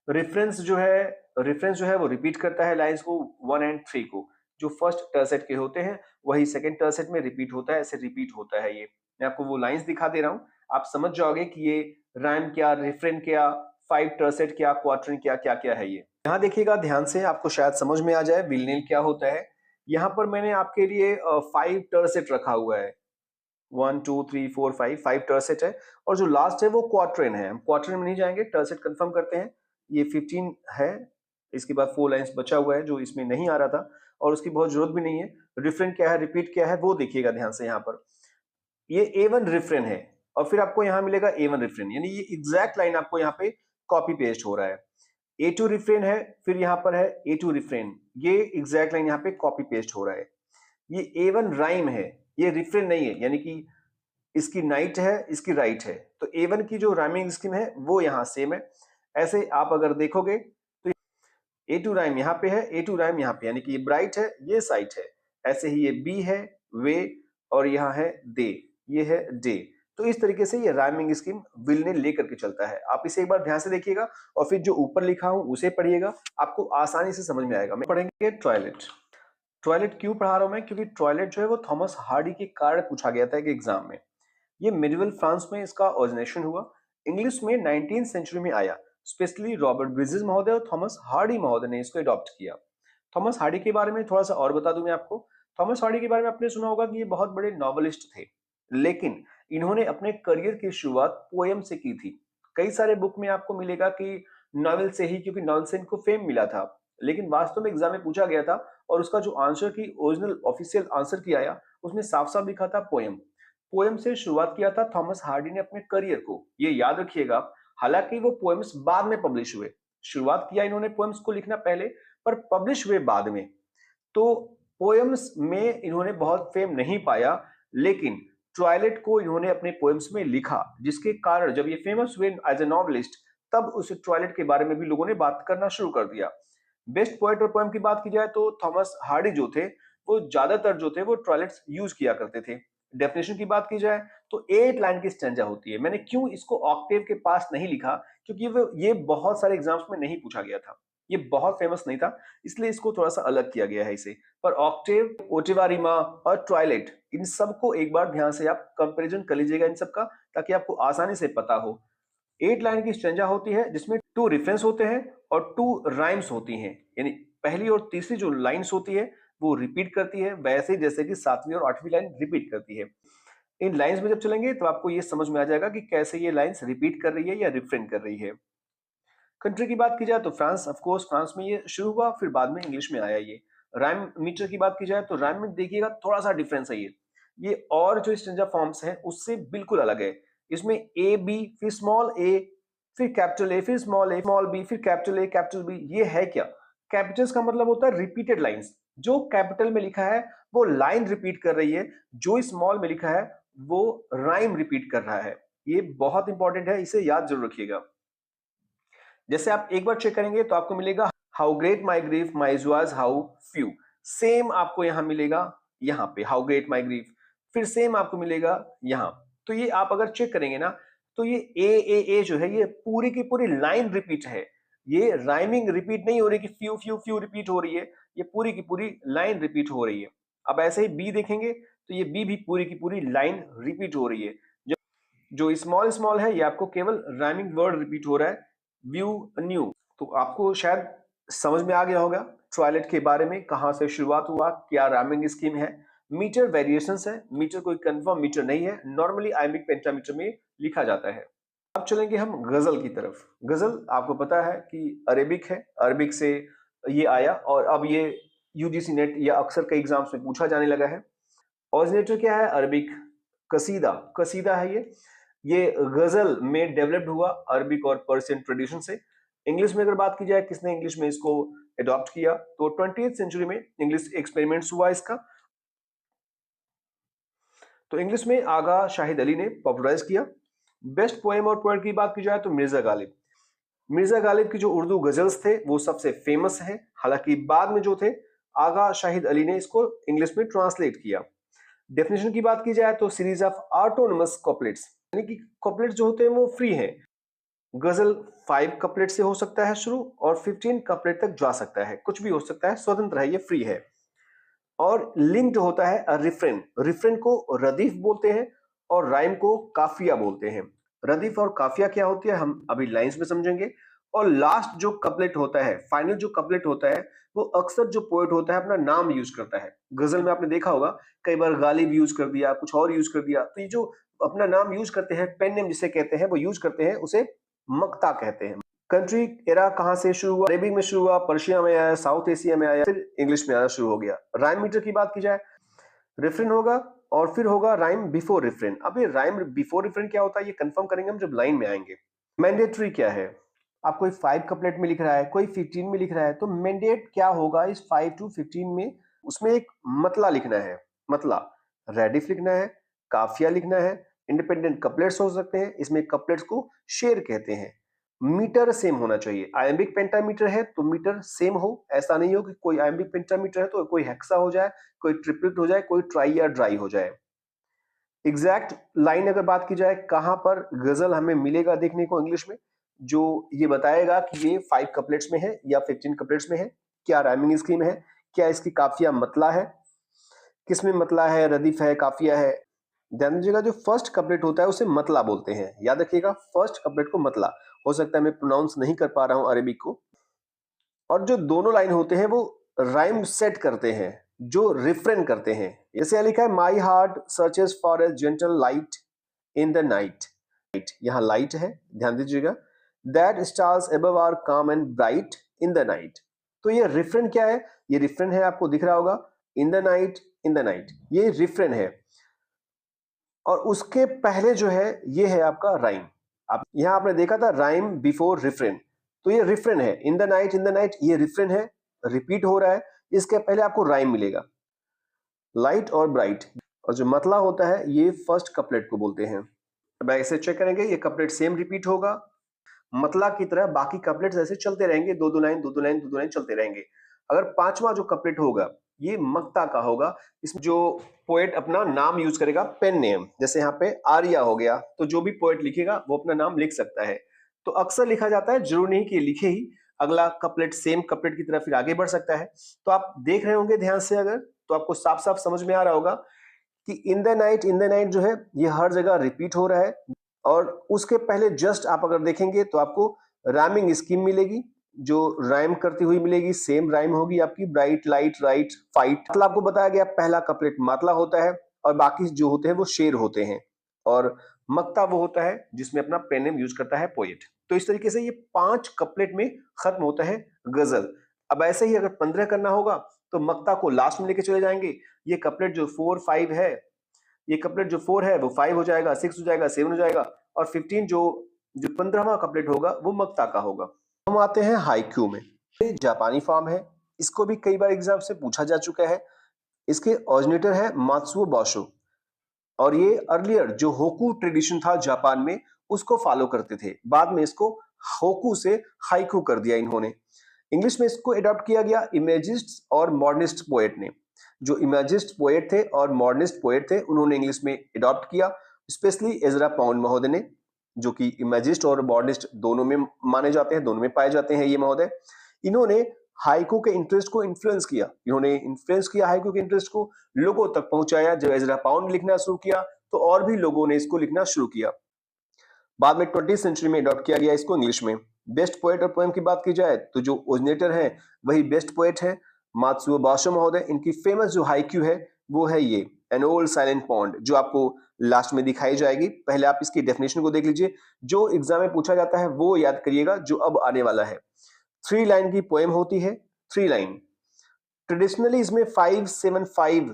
रेफरेंस जो है वो रिपीट करता है लाइंस को 1 एंड 3 को। जो फर्स्ट टर्सेट के होते हैं वही सेकंड टर्सेट में रिपीट होता है, ऐसे रिपीट होता है ये। मैं आपको वो लाइंस दिखा दे रहा हूँ, आप समझ जाओगे कि ये राइम क्या, रेफरेंस क्या, 5 टर्सेट क्या, क्वार्टरन क्या, क्या क्या है ये। यहाँ देखिएगा ध्यान से, आपको शायद समझ में आ जाए विलेनेल क्या होता है। यहाँ पर मैंने आपके लिए 5 टर्सेट रखा हुआ है, 1 2 3 4 5 टर्सेट है, और जो लास्ट है वो क्वार्टरन है। हम क्वार्टरन में नहीं जाएंगे, टर्सेट कंफर्म करते हैं। ये 15 है, इसके बाद 4 लाइंस बचा हुआ है जो इसमें नहीं आ रहा था, और उसकी बहुत जरूरत भी नहीं है। रिफ्रेन क्या है, रिपीट क्या है, वो देखिएगा ध्यान से। यहाँ पर ये A1 रिफ्रेन है, और फिर आपको यहाँ मिलेगा A1 रिफ्रेन, यानी ये एग्जैक्ट लाइन आपको यहाँ पे कॉपी पेस्ट हो रहा है। A2 रिफ्रेन है, फिर यहाँ पर है A2 रिफ्रेन, ये एग्जैक्ट लाइन यहाँ पे कॉपी पेस्ट हो रहा है। ये A1 राइम है, ये रिफ्रेन नहीं है, यानी कि इसकी नाइट है, इसकी राइट है। तो A1 की जो राइमिंग स्कीम है वो यहाँ सेम है। ऐसे आप अगर देखोगे तो A2 राइम यहाँ पे है, A2 राइम यहाँ पे, यानी कि ये ब्राइट है, ये साइट है। ऐसे ही ये B है, वे, और यहाँ है दे, ये है डे। तो इस तरीके से ये राइमिंग स्कीम विलेनेल लेकर के चलता है। आप इसे एक बार ध्यान से देखिएगा और फिर जो ऊपर लिखा हूं उसे पढ़िएगा, आपको आसानी से समझ में आएगा। मैं पढ़ेंगे टॉयलेट। टॉयलेट क्यों पढ़ा रहा हूं मैं? क्योंकि टॉयलेट जो है वो थॉमस हार्डी के कारण पूछा गया था एक एग्जाम में। ये मिडिवल फ्रांस में इसका ओरिजिनेशन हुआ, इंग्लिश में 19th सेंचुरी में आया। स्पेशली रॉबर्ट ब्रिजेस महोदय और थॉमस हार्डी महोदय ने इसको अडॉप्ट किया। थॉमस हार्डी के बारे में थोड़ा सा और बता दूं मैं आपको। थॉमस हार्डी के बारे में आपने सुना होगा कि ये बहुत बड़े नॉवेलिस्ट थे, लेकिन इन्होंने अपने करियर की शुरुआत पोएम से की थी। कई सारे बुक में आपको मिलेगा कि नॉवेल से ही, क्योंकि नॉवेल से इनको फेम मिला था, लेकिन वास्तव में एग्जाम में पूछा गया था और उसका जो आंसर की ओरिजिनल ऑफिशियल आंसर की आया उसमें साफ साफ लिखा था पोएम। पोएम से शुरुआत किया था थॉमस हार्डी ने अपने करियर को, ये याद रखिएगा। हालांकि वो पोएम्स बाद में पब्लिश हुए, शुरुआत किया इन्होंने पोएम्स को लिखना पहले, पर पब्लिश हुए बाद में। तो पोएम्स में इन्होंने बहुत फेम नहीं पाया, लेकिन टॉयलेट को इन्होंने अपने पोएम्स में लिखा, जिसके कारण जब ये फेमस हुए एज ए नॉवेलिस्ट, तब उस टॉयलेट के बारे में भी लोगों ने बात करना शुरू कर दिया। बेस्ट पोएट और पोएम की बात की जाए तो थॉमस हार्डी जो थे वो ज्यादातर जो थे वो टॉयलेट्स यूज किया करते थे। डेफिनेशन की बात की जाए तो 8 लाइन की स्टैंजा होती है। मैंने क्यों इसको ऑक्टेव के पास नहीं लिखा, क्योंकि ये बहुत सारे एग्जाम्स में नहीं पूछा गया था, ये बहुत फेमस नहीं था, इसलिए इसको थोड़ा सा अलग किया गया है इसे। पर ऑक्टेव, ओटेवा रिमा और ट्वाइलाइट, इन सबको एक बार ध्यान से आप कंपैरिजन कर लीजिएगा इन सबका, ताकि आपको आसानी से पता हो। 8 लाइन की स्टैंजा होती है जिसमें 2 रेफरेंस होते हैं और 2 राइम्स होती हैं, यानी पहली और तीसरी जो लाइन्स होती है वो रिपीट करती है, वैसे ही जैसे कि 7वीं और 8वीं लाइन रिपीट करती है। इन लाइन्स में जब चलेंगे तो आपको ये समझ में आ जाएगा कि कैसे ये लाइन्स रिपीट कर रही है या रिफ्रेन कर रही है। कंट्री की बात की जाए तो फ्रांस, ऑफ कोर्स फ्रांस में ये शुरू हुआ, फिर बाद में इंग्लिश में आया ये। राइम मीटर की बात की जाए तो राइम में देखिएगा थोड़ा सा डिफरेंस है ये और जो स्टैंजा फॉर्म्स हैं उससे बिल्कुल अलग है। इसमें ए बी फिर स्मॉल ए फिर कैपिटल ए फिर स्मॉल बी फिर कैपिटल बी, ये है क्या? कैपिटल्स का मतलब होता है रिपीटेड लाइंस। जो कैपिटल में लिखा है वो लाइन रिपीट कर रही है, जो स्मॉल में लिखा है वो राइम रिपीट कर रहा है। ये बहुत इंपॉर्टेंट है, इसे याद जरूर रखिएगा। जैसे आप एक बार चेक करेंगे तो आपको मिलेगा how great my grief my was how few, same आपको यहां मिलेगा, यहां पे हाउ ग्रेट माई ग्रीफ, फिर सेम आपको मिलेगा यहां। तो ये आप अगर चेक करेंगे ना तो ये ए जो है ये पूरी की पूरी लाइन रिपीट है, ये राइमिंग रिपीट नहीं हो रही कि फ्यू फ्यू फ्यू रिपीट हो रही है, ये पूरी की पूरी लाइन रिपीट हो रही है। अब ऐसे ही बी देखेंगे तो ये बी भी पूरी की पूरी लाइन रिपीट हो रही है। जो स्मॉल स्मॉल है ये आपको केवल राइमिंग वर्ड रिपीट हो रहा है, व्यू न्यू। तो आपको शायद समझ में आ गया होगा टॉयलेट के बारे में, कहां से शुरुआत हुआ, क्या राइमिंग स्कीम है। मीटर वेरिएशंस है, मीटर कोई कंफर्म मीटर नहीं है, नॉर्मली आइमिक पेंटामीटर में लिखा जाता है। अब चलेंगे हम गजल की तरफ। गजल आपको पता है कि अरेबिक है, अरबिक से ये आया और अब ये यूजीसी नेट या अक्सर कई एग्जाम्स में पूछा जाने लगा है। ऑरिजिनेटर क्या है? अरबिक। कसीदा, कसीदा है ये गजल में डेवलप्ड हुआ अरबिक और पर्शियन ट्रेडिशन से। इंग्लिश में अगर बात की जाए किसने इंग्लिश में इसको अडॉप्ट किया, तो 20th सेंचुरी में इंग्लिश एक्सपेरिमेंट्स हुआ इसका। तो इंग्लिश में आगा शाहिद अली ने पॉपुलराइज किया। बेस्ट पोएम और पोएट की बात की जाए तो मिर्जा गालिब। मिर्जा गालिब की जो उर्दू गजल्स थे वो सबसे फेमस है, हालांकि बाद में जो थे आगा शाहिद अली ने इसको इंग्लिश में ट्रांसलेट किया। डेफिनेशन की बात की जाए तो सीरीज ऑफ ऑटोनमस कॉपलेट्स, यानी कि कॉपलेट्स जो होते हैं वो फ्री हैं। गजल 5 कपलेट से हो सकता है शुरू और 15 कपलेट तक जा सकता है, कुछ भी हो सकता है, स्वतंत्र है, ये फ्री है। और लिंक्ड होता है रिफ्रेन, रिफ्रेन को रदीफ बोलते हैं और राइम को काफिया बोलते हैं। रदीफ और काफिया क्या होती है हम अभी लाइंस में समझेंगे। और लास्ट जो कपलेट होता है, फाइनल जो कपलेट होता है, वो अक्सर जो पोएट होता है अपना नाम यूज करता है। गजल में आपने देखा होगा कई बार गालिब यूज कर दिया, कुछ और यूज कर दिया, तो ये जो अपना नाम यूज करते हैं, पेन नेम जिसे कहते हैं, वो यूज करते हैं, उसे मक्ता कहते हैं। कंट्री एरा कहां से शुरू हुआ? अरेबिक में शुरू हुआ, पर्शिया में आया, साउथ एशिया में आया, फिर इंग्लिश में आना शुरू हो गया। राइम मीटर की बात की जाए, रिफ्रेन होगा और फिर होगा राइम बिफोर रिफ्रेन। अब ये राइम बिफोर रिफ्रेन क्या होता है ये कंफर्म करेंगे हम जब लाइन में आएंगे। मैंडेटरी क्या है? आप कोई 5 कपलेट में लिख रहा है, कोई 15 में लिख रहा है, तो मैंडेट क्या होगा इस 5 to 15 में? उसमें एक मतला लिखना है, मतला, रेडिफ लिखना है, काफिया लिखना है, इंडिपेंडेंट कपलेट्स हो सकते हैं, इसमें कपलेट्स को शेर कहते हैं। मीटर सेम होना चाहिए, आयम्बिक पेंटामीटर है तो मीटर सेम हो, ऐसा नहीं हो कि कोई आयम्बिक पेंटामीटर है तो कोई हेक्सा हो जाए, कोई ट्रिपलेट हो जाए, कोई ट्राई या ड्राई हो जाए। एग्जैक्ट लाइन अगर बात की जाए कहां पर गजल हमें मिलेगा देखने को इंग्लिश में, जो ये बताएगा कि ये 5 कपलेट्स में है या 15 कपलेट्स में है, क्या राइमिंग स्कीम है, क्या इसकी काफिया मतला है, किसमें मतला है, रदीफ है, काफिया है। ध्यान दीजिएगा जो फर्स्ट कपलेट होता है उसे मतला बोलते हैं, याद रखिएगा फर्स्ट कपलेट को मतला। हो सकता है मैं प्रोनाउंस नहीं कर पा रहा हूं अरेबिक को। और जो दोनों लाइन होते हैं वो राइम सेट करते हैं, जो रिफ्रेन करते हैं। जैसे लिखा है my heart searches for a gentle light in the night, यहाँ लाइट है, ध्यान दीजिएगा। दैट स्टार्स अबव आर काम and bright in the night. तो ये रिफ्रेन क्या है? ये रिफ्रेन है, आपको दिख रहा होगा, in the night, in the night, ये रिफ्रेन है। और उसके पहले जो है ये है आपका राइम। आप यहां आपने देखा था राइम बिफोर रिफ्रेन, तो ये रिफ्रेन है, इन द नाइट ये रिफ्रेन है, रिपीट हो रहा है। इसके पहले आपको राइम मिलेगा, लाइट और ब्राइट। और जो मतला होता है ये फर्स्ट कपलेट को बोलते हैं। अब ऐसे चेक करेंगे ये कपलेट सेम रिपीट होगा, मतला की तरह बाकी कपलेट्स ऐसे चलते रहेंगे, दो दो लाइन दो दो लाइन दो दो लाइन चलते रहेंगे। अगर पांचवा जो कपलेट होगा ये मक्ता का होगा। इसमें जो पोएट अपना नाम यूज करेगा, पेन नेम, जैसे यहाँ पे आर्या हो गया, तो जो भी पोएट लिखेगा वो अपना नाम लिख सकता है। तो अक्सर लिखा जाता है, जरूर नहीं कि लिखे ही अगला कपलेट सेम कपलेट की तरफ फिर आगे बढ़ सकता है। तो आप देख रहे होंगे ध्यान से, अगर तो आपको साफ साफ समझ में आ रहा होगा कि इन द नाइट जो है ये हर जगह रिपीट हो रहा है। और उसके पहले जस्ट आप अगर देखेंगे तो आपको राइमिंग स्कीम मिलेगी, जो राइम करती हुई मिलेगी, सेम राइम होगी आपकी, ब्राइट लाइट राइट फाइट। मतलब आपको बताया गया पहला कपलेट मातला होता है और बाकी जो होते हैं वो शेर होते हैं, और मक्ता वो होता है जिसमें अपना पेन नेम यूज करता है पोएट। तो इस तरीके से ये 5 कपलेट में खत्म होता है गजल। अब ऐसे ही अगर 15 करना होगा तो मक्ता को लास्ट में लेके चले जाएंगे। ये कपलेट जो 4 5 है, ये कपलेट जो 4 है वो 5 हो जाएगा, 6 हो जाएगा, 7 हो जाएगा, और 15 जो जो 15वां कपलेट होगा वो मक्ता का होगा। हम आते हैं हाइक्यू में। ये जापानी फॉर्म है, इसको भी कई बार एग्जाम से पूछा जा चुका है। इसके ओरिजिनेटर है मात्सुओ बॉशो, और ये अर्लियर जो होकू ट्रेडिशन था जापान में उसको फॉलो करते थे। बाद में इसको होकू से हाइकू कर दिया इन्होंने। इंग्लिश में इसको अडॉप्ट किया गया इमेजिस्ट और मॉडर्निस्ट पोएट ने। जो इमेजिस्ट पोएट थे और मॉडर्निस्ट पोएट थे उन्होंने इंग्लिश में अडॉप्ट किया, स्पेशली एजरा पाउंड महोदय ने, जो कि इमेजिस्ट और मॉडर्निस्ट दोनों में माने जाते हैं, दोनों में पाए जाते हैं ये महोदय। इन्होंने हाइकू के इंटरेस्ट को इन्फ्लुएंस किया, इन्होंने इन्फ्लुएंस किया हाइकू के इंटरेस्ट को, लोगों तक पहुंचाया। जब एजरा पाउंड लिखना शुरू किया तो और भी लोगों ने इसको लिखना शुरू किया। बाद में 20वीं सेंचुरी में अडॉप्ट किया गया इसको इंग्लिश में। बेस्ट पोएट और पोएम की बात की जाए तो जो ओरिजिनेटर है वही बेस्ट पोएट है मात्सुओ बाशो महोदय। इनकी फेमस जो हाइक्यू है वो है ये एन ओल्ड साइलेंट पॉन्ड, जो आपको लास्ट में दिखाई जाएगी। पहले आप इसकी डेफिनेशन को देख लीजिए, जो एग्जाम में पूछा जाता है वो याद करिएगा जो अब आने वाला है। 3 लाइन की पोएम होती है, 3 लाइन। ट्रेडिशनली इसमें 575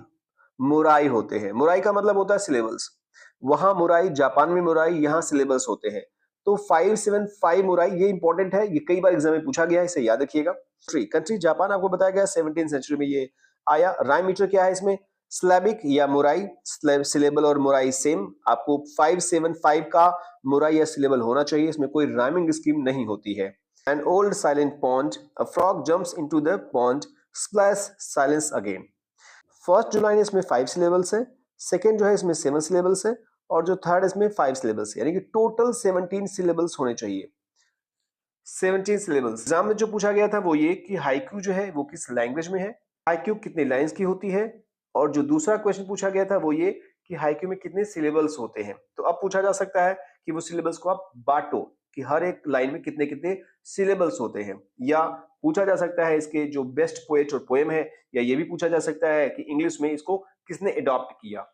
मोराई होते हैं। मोराई का मतलब होता है सिलेबल्स। वहां मोराई, जापान में मोराई, यहाँ सिलेबल्स होते हैं। तो 575 मोराई, ये इंपॉर्टेंट है, ये कई बार एग्जाम में पूछा गया है, इसे याद रखिएगा। कंट्री जापान आपको बताया गया 17वीं सेंचुरी में ये आया। राइम मीटर क्या है इसमें, स्लैबिक या मोराई, सिलेबल और मोराई सेम। आपको 575 का मोराई या सिलेबल होना चाहिए, इसमें कोई राइमिंग स्कीम नहीं होती है। An old silent pond, a frog jumps into the pond, splash, silence again. First जो लाइन है इसमें 5 सिलेबल्स है, सेकेंड जो है इसमें 7 सिलेबल्स है, और जो थर्ड इसमें 5 सिलेबल्स है, यानी कि टोटल 17 सिलेबल्स होने चाहिए। 17 सिलेबल्स। एग्जाम में जो पूछा गया था वो ये कि हाइक्यू जो है वो किस लैंग्वेज में है, हाइक्यू कितने लाइंस की होती है, और जो दूसरा क्वेश्चन पूछा गया था वो ये कि हाइक्यू में कितने सिलेबल्स होते हैं। तो अब पूछा जा सकता है कि वो सिलेबल्स को आप बांटो कि हर एक लाइन में कितने कितने सिलेबल्स होते हैं, या पूछा जा सकता है इसके जो बेस्ट पोएट और पोएम है, या ये भी पूछा जा सकता है कि इंग्लिश में इसको किसने अडॉप्ट किया।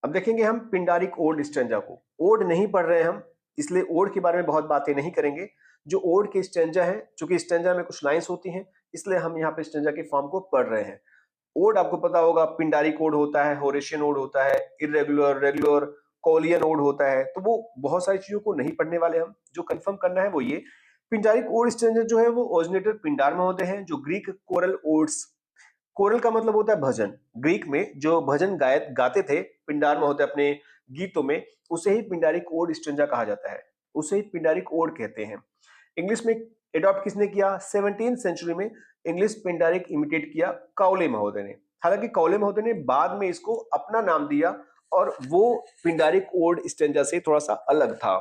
अब देखेंगे हम पिंडारिक ओड स्टेंजा को। ओड नहीं पढ़ रहे हैं हम, इसलिए ओड के बारे में बहुत बातें नहीं करेंगे। जो ओड के स्टेंजा है, चूंकि स्टेंजा में कुछ लाइंस होती हैं, इसलिए हम यहाँ पे स्टेंजा के फॉर्म को पढ़ रहे हैं। ओड आपको पता होगा, पिंडारिक ओड होता है, होरेशियन ओड होता है, इर्रेगुलर, रेगुलर, कोलियन ओड होता है। तो वो बहुत सारी चीजों को नहीं पढ़ने वाले हम। जो कंफर्म करना है वो ये, पिंडारिक ओड स्टेंजा जो है वो ओरिजिनेटर पिंडार में होते हैं, जो ग्रीक कोरल ओड्स, कोरल का मतलब होता है भजन। ग्रीक में जो भजन गाते थे पिंडार महोदय अपने गीतों में, उसे ही पिंडारिक ओड स्टेंजा कहा जाता है, उसे ही पिंडारिक ओड कहते हैं। इंग्लिश में अडॉप्ट किसने किया, 17वीं सेंचुरी में इंग्लिश पिंडारिक इमिटेट किया काउले महोदय ने। हालांकि काउले महोदय ने बाद में इसको अपना नाम दिया, और वो पिंडारिक ओड स्टेंजा से थोड़ा सा अलग था।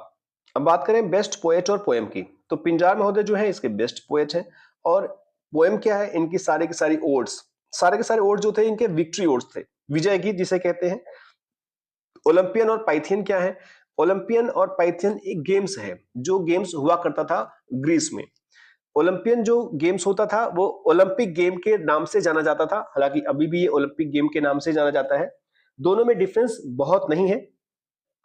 अब बात करें बेस्ट पोएट और पोएम की, तो पिंजार महोदय जो है इसके बेस्ट पोएट हैं। और पोएम क्या है, इनकी सारी की सारी ओड्स, सारे के सारे ओड्स जो थे इनके विक्ट्री ओड्स थे, विजय गीत जिसे कहते हैं। ओलंपियन और पाइथियन क्या है, ओलंपियन और पाइथियन एक गेम्स है, जो गेम्स हुआ करता था ग्रीस में। ओलंपियन जो गेम्स होता था वो ओलंपिक गेम के नाम से जाना जाता था, हालांकि अभी भी ये ओलंपिक गेम के नाम से जाना जाता है। दोनों में डिफरेंस बहुत नहीं है।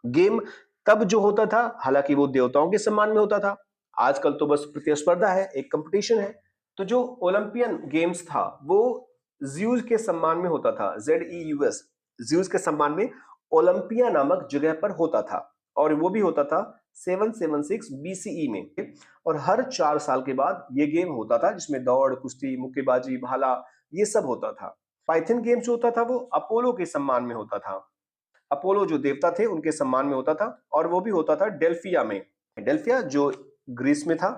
गेम तब जो होता था, हालांकि वो देवताओं के सम्मान में होता था, आजकल तो बस प्रतिस्पर्धा है, एक कंपटीशन है। तो जो ओलंपियन गेम्स था वो ज्यूस के सम्मान में होता था, ZEUS, ज्यूस के सम्मान में ओलंपिया नामक जगह पर होता था, और वो भी होता था 776 BCE में। और हर 4 साल के बाद ये गेम होता था, जिसमें दौड़, कुश्ती, मुक्केबाजी, भाला, ये सब होता था। पाइथन गेम जो होता था वो अपोलो के सम्मान में होता था, अपोलो जो देवता थे उनके सम्मान में होता था, और वो भी होता था डेल्फिया में। डेल्फिया जो ग्रीस में था,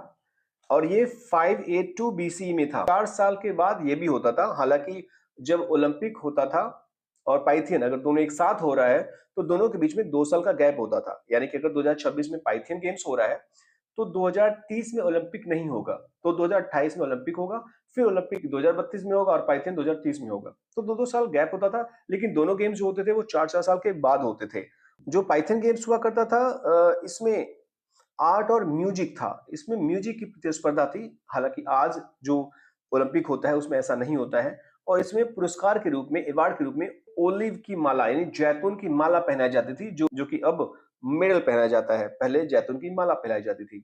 और ये 582 BCE में था। 4 साल के बाद ये भी होता था, हालांकि जब ओलंपिक होता था और पाइथियन अगर दोनों एक साथ हो रहा है तो दोनों के बीच में 2 साल का गैप होता था। यानी कि अगर 2026 में पाइथियन गेम्स हो रहा है तो 2030 में ओलंपिक नहीं होगा, तो 2028 में ओलंपिक होगा, फिर ओलंपिक 2032 में होगा और पाइथियन 2030 में होगा। तो 2-2 साल गैप होता था, लेकिन दोनों गेम्स जो होते थे वो 4-4 साल के बाद होते थे। जो पाइथन गेम्स हुआ करता था इसमें आर्ट और म्यूजिक था। इसमें म्यूजिक की प्रतिस्पर्धा थी। हालांकि आज जो ओलंपिक होता है उसमें ऐसा नहीं होता है और इसमें पुरस्कार के रूप में, अवार्ड के रूप में ओलिव की माला यानी जैतून की माला पहनाई जाती थी, जो कि अब मेडल पहनाया जाता है। पहले जैतून की माला पहनाई जाती थी।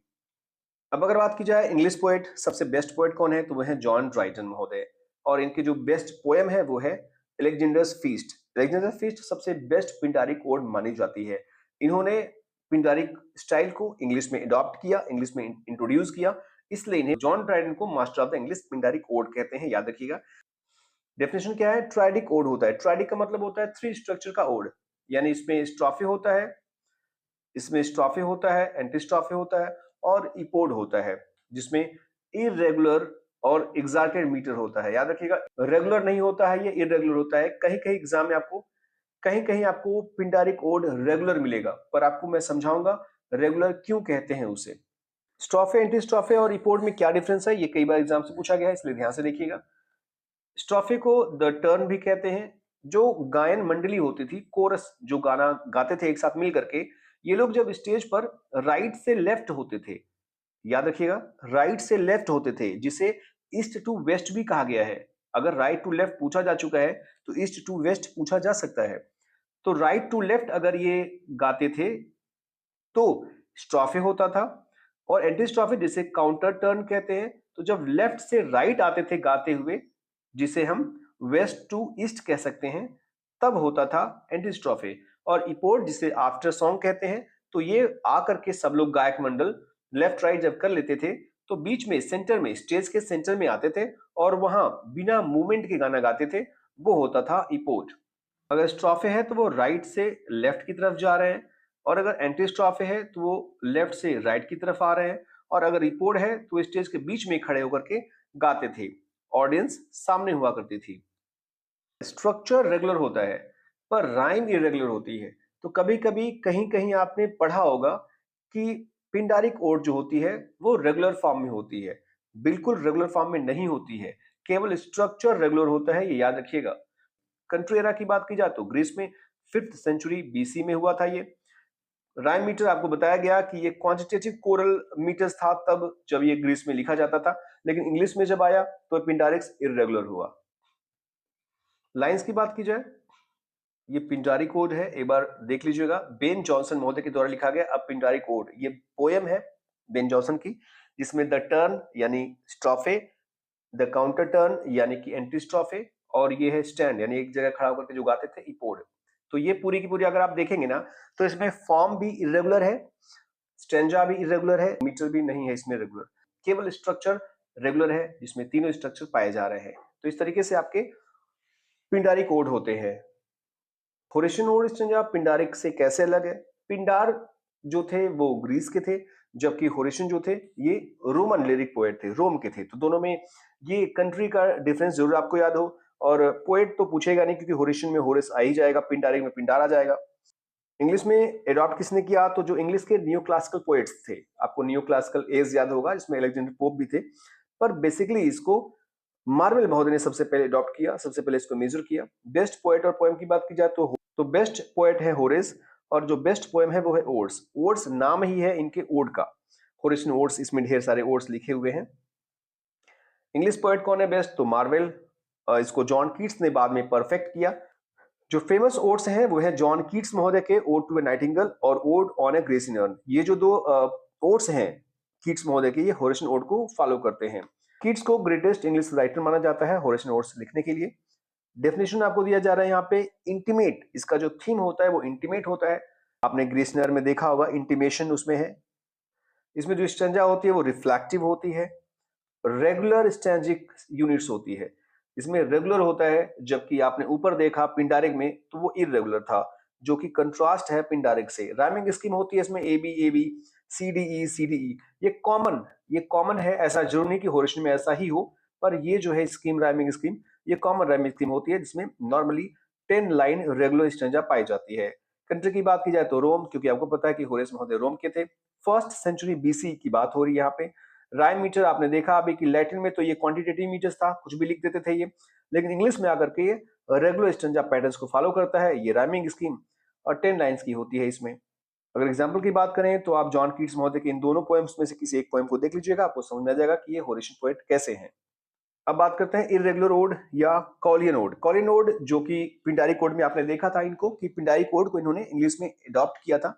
अब अगर बात की जाए इंग्लिश पोएट, सबसे बेस्ट पोएट कौन है तो वह है जॉन ड्राइटन महोदय। और इनके जो बेस्ट पोएम है वो है एलेक्जेंडर्स फीस्ट। एलेक्जेंडर फीस्ट सबसे बेस्ट पिंडारिक ओड मानी जाती है। इन्होंने पिंडारिक स्टाइल को इंग्लिश में अडॉप्ट किया, इंग्लिश में इंट्रोड्यूस किया, इसलिए इन्हें जॉन ड्राइटन को master of the English Pindaric ode कहते हैं। याद रखिएगा। डेफिनेशन क्या है? ट्राइडिक ओड होता है। ट्राइडिक का मतलब होता है 3 स्ट्रक्चर का ओड, यानी इसमें स्ट्रोफे होता है, एंटीस्ट्रोफे होता है और इपोड होता है, जिसमें इरेगुलर और एग्जैक्टेड मीटर होता है। याद रखिएगा, रेगुलर नहीं होता है, ये इरेगुलर होता है। कहीं कहीं एग्जाम में आपको पिंडारिक ओड रेगुलर मिलेगा, पर आपको मैं समझाऊंगा रेगुलर क्यों कहते हैं उसे। स्ट्रोफे, एंटीस्ट्रोफे और इपोड में क्या डिफरेंस है, ये कई बार एग्जाम से पूछा गया है, इसलिए ध्यान से देखिएगा। स्ट्रोफे को द टर्न भी कहते हैं। जो गायन मंडली होती थी, कोरस जो गाना गाते थे एक साथ मिल करके, ये लोग जब स्टेज पर राइट से लेफ्ट होते थे, याद रखिएगा, राइट से लेफ्ट होते थे, जिसे ईस्ट टू वेस्ट भी कहा गया है। अगर राइट टू लेफ्ट पूछा जा चुका है तो ईस्ट टू वेस्ट पूछा जा सकता है। तो राइट टू लेफ्ट अगर ये गाते थे तो स्ट्रोफे होता था। और एंटी स्ट्रोफे जिसे काउंटर टर्न कहते हैं, तो जब लेफ्ट से राइट आते थे गाते हुए, जिसे हम वेस्ट टू ईस्ट कह सकते हैं, तब होता था एंटी स्ट्रोफे। और इपोर्ट जिसे आफ्टर सॉन्ग कहते हैं, तो ये आकर के सब लोग गायक मंडल लेफ्ट राइट जब कर लेते थे तो बीच में सेंटर में, स्टेज के सेंटर में आते थे और वहां बिना मूवमेंट के गाना गाते थे, वो होता था इपोर्ट। अगर स्ट्रोफे है तो वो राइट से लेफ्ट की तरफ जा रहे हैं, और अगर एंटी स्ट्रोफे है तो वो लेफ्ट से राइट की तरफ आ रहे हैं, और अगर रिपोर्ट है तो स्टेज के बीच में खड़े होकर के गाते थे, ऑडियंस सामने हुआ करती थी। स्ट्रक्चर रेगुलर होता है पर राइम इरेगुलर होती है। तो कभी कभी कहीं कहीं आपने पढ़ा होगा कि पिंडारिक ओड जो होती है वो रेगुलर फॉर्म में होती है। बिल्कुल रेगुलर फॉर्म में नहीं होती है, केवल स्ट्रक्चर रेगुलर होता है, ये याद रखिएगा। कंट्री एरा की बात की जाए तो ग्रीस में 5th सेंचुरी बीसी में हुआ था ये। राइम मीटर आपको बताया गया कि ये क्वांटिटेटिव कोरल मीटर्स था तब जब ये ग्रीस में लिखा जाता था, लेकिन इंग्लिश में जब आया तो पिंडारिक्स इरेगुलर हुआ। लाइंस की बात की जाए, ये पिंडारी कोड है, एक बार देख लीजिएगा, बेन जॉनसन महोदय के द्वारा लिखा गया अ पिंडारी कोड। ये पोएम है बेन जॉनसन की, जिसमें द टर्न यानी स्ट्रोफे, द काउंटर टर्न यानी कि एंटी स्ट्रोफे, और ये है स्टैंड यानी एक जगह खड़ा होकर के जो गाते थे इपोड। तो ये पूरी की पूरी अगर आप देखेंगे ना तो इसमें फॉर्म भी इरेगुलर है, स्टेंजा भी इरेगुलर है, मीटर भी नहीं है इसमें रेगुलर, केवल स्ट्रक्चर रेगुलर है जिसमें तीनों स्ट्रक्चर पाए जा रहे हैं। तो इस तरीके से आपके पिंडारी कोड होते हैं। होरेशियन और स्टेंजा पिंडारिक से कैसे अलग है? पिंडार जो थे वो ग्रीस के थे, जबकि होरेशियन जो थे ये रोमन लिरिक पोएट थे, रोम के थे। तो दोनों में ये कंट्री का डिफरेंस जरूर आपको याद हो। और पोएट तो पूछेगा नहीं क्योंकि होरेशियन में होरेस आ ही जाएगा, पिंडारिक में पिंडार आ जाएगा। इंग्लिश में एडॉप्ट किसने किया? तो जो इंग्लिश के न्यू क्लासिकल पोएट्स थे, आपको न्यू क्लासिकल एज याद होगा जिसमें अलेक्जेंडर पोप भी थे, पर बेसिकली इसको मार्वेल महोदय ने सबसे पहले अडॉप्ट किया, सबसे पहले इसको मेजर किया। बेस्ट पोएट और पोएम की बात की जाए तो बेस्ट पोएट है होरेस, और जो बेस्ट पोएम है वो है ओड्स। ओड्स नाम ही है इनके ओड का, होरेस ने ओड्स, इसमें ढेर सारे ओड्स लिखे हुए हैं। इंग्लिश पोएट कौन है बेस्ट? तो मार्वेल, इसको जॉन कीट्स ने बाद में परफेक्ट किया। जो फेमस ओड्स हैं वो है जॉन कीट्स महोदय के ओड टू ए नाइटिंगेल और odd on A Grecian earn. ये जो दो ओड्स हैं कीट्स महोदय के, ये होरेशियन ओड को फॉलो करते हैं। कीट्स को ग्रेटेस्ट इंग्लिश राइटर माना जाता है होरेशियन ओड्स लिखने के लिए। डेफिनेशन आपको दिया जा रहा है यहाँ पे इंटीमेट, इसका जो थीम होता है वो इंटीमेट होता है। आपने ग्रेसियन में देखा होगा, इंटीमेशन उसमें है। इसमें जो स्टेंजा होती है वो रिफ्लेक्टिव होती है। रेगुलर स्टैंजिक यूनिट्स होती है, इसमें रेगुलर होता है, जबकि आपने ऊपर देखा पिंडारिक में तो वो इरेगुलर था, जो कि कंट्रास्ट है पिंडारिक से। राइमिंग स्कीम होती है इसमें A B A B, C D E C D E. ये कॉमन है, ऐसा जरूर नहीं कि होरेशियन में ऐसा ही हो, पर ये जो है स्कीम, राइमिंग स्कीम ये कॉमन राइमिंग स्कीम होती है जिसमें नॉर्मली 10 लाइन रेगुलर स्टैंजा पाई जाती है। कंट्री की बात की जाए तो रोम, क्योंकि आपको पता है कि होरेस महोदय रोम के थे। फर्स्ट सेंचुरी बीसी की बात हो रही है यहाँ पे। राइम मीटर आपने देखा अभी कि लैटिन में तो ये क्वांटिटेटिव मीटर्स था, कुछ भी लिख देते थे ये, लेकिन इंग्लिश में आकर के ये रेगुलर स्टैंजा पैटर्न्स को फॉलो करता है। ये राइमिंग स्कीम और 10 लाइन्स की होती है इसमें। अगर एग्जाम्पल की बात करें तो आप जॉन कीट्स महोदय के इन दोनों पोएम्स में से किसी एक पोएम को देख लीजिएगा, आपको समझ में आ जाएगा कि ये होरेशियन पोएट कैसे हैं। अब बात करते हैं इरेगुलर ओड या कॉलियन ओड। कॉलियन ओड जो कि पिंडारी कोड में आपने देखा था इनको कि पिंडारी कोड को इन्होंने इंग्लिश में अडॉप्ट किया था,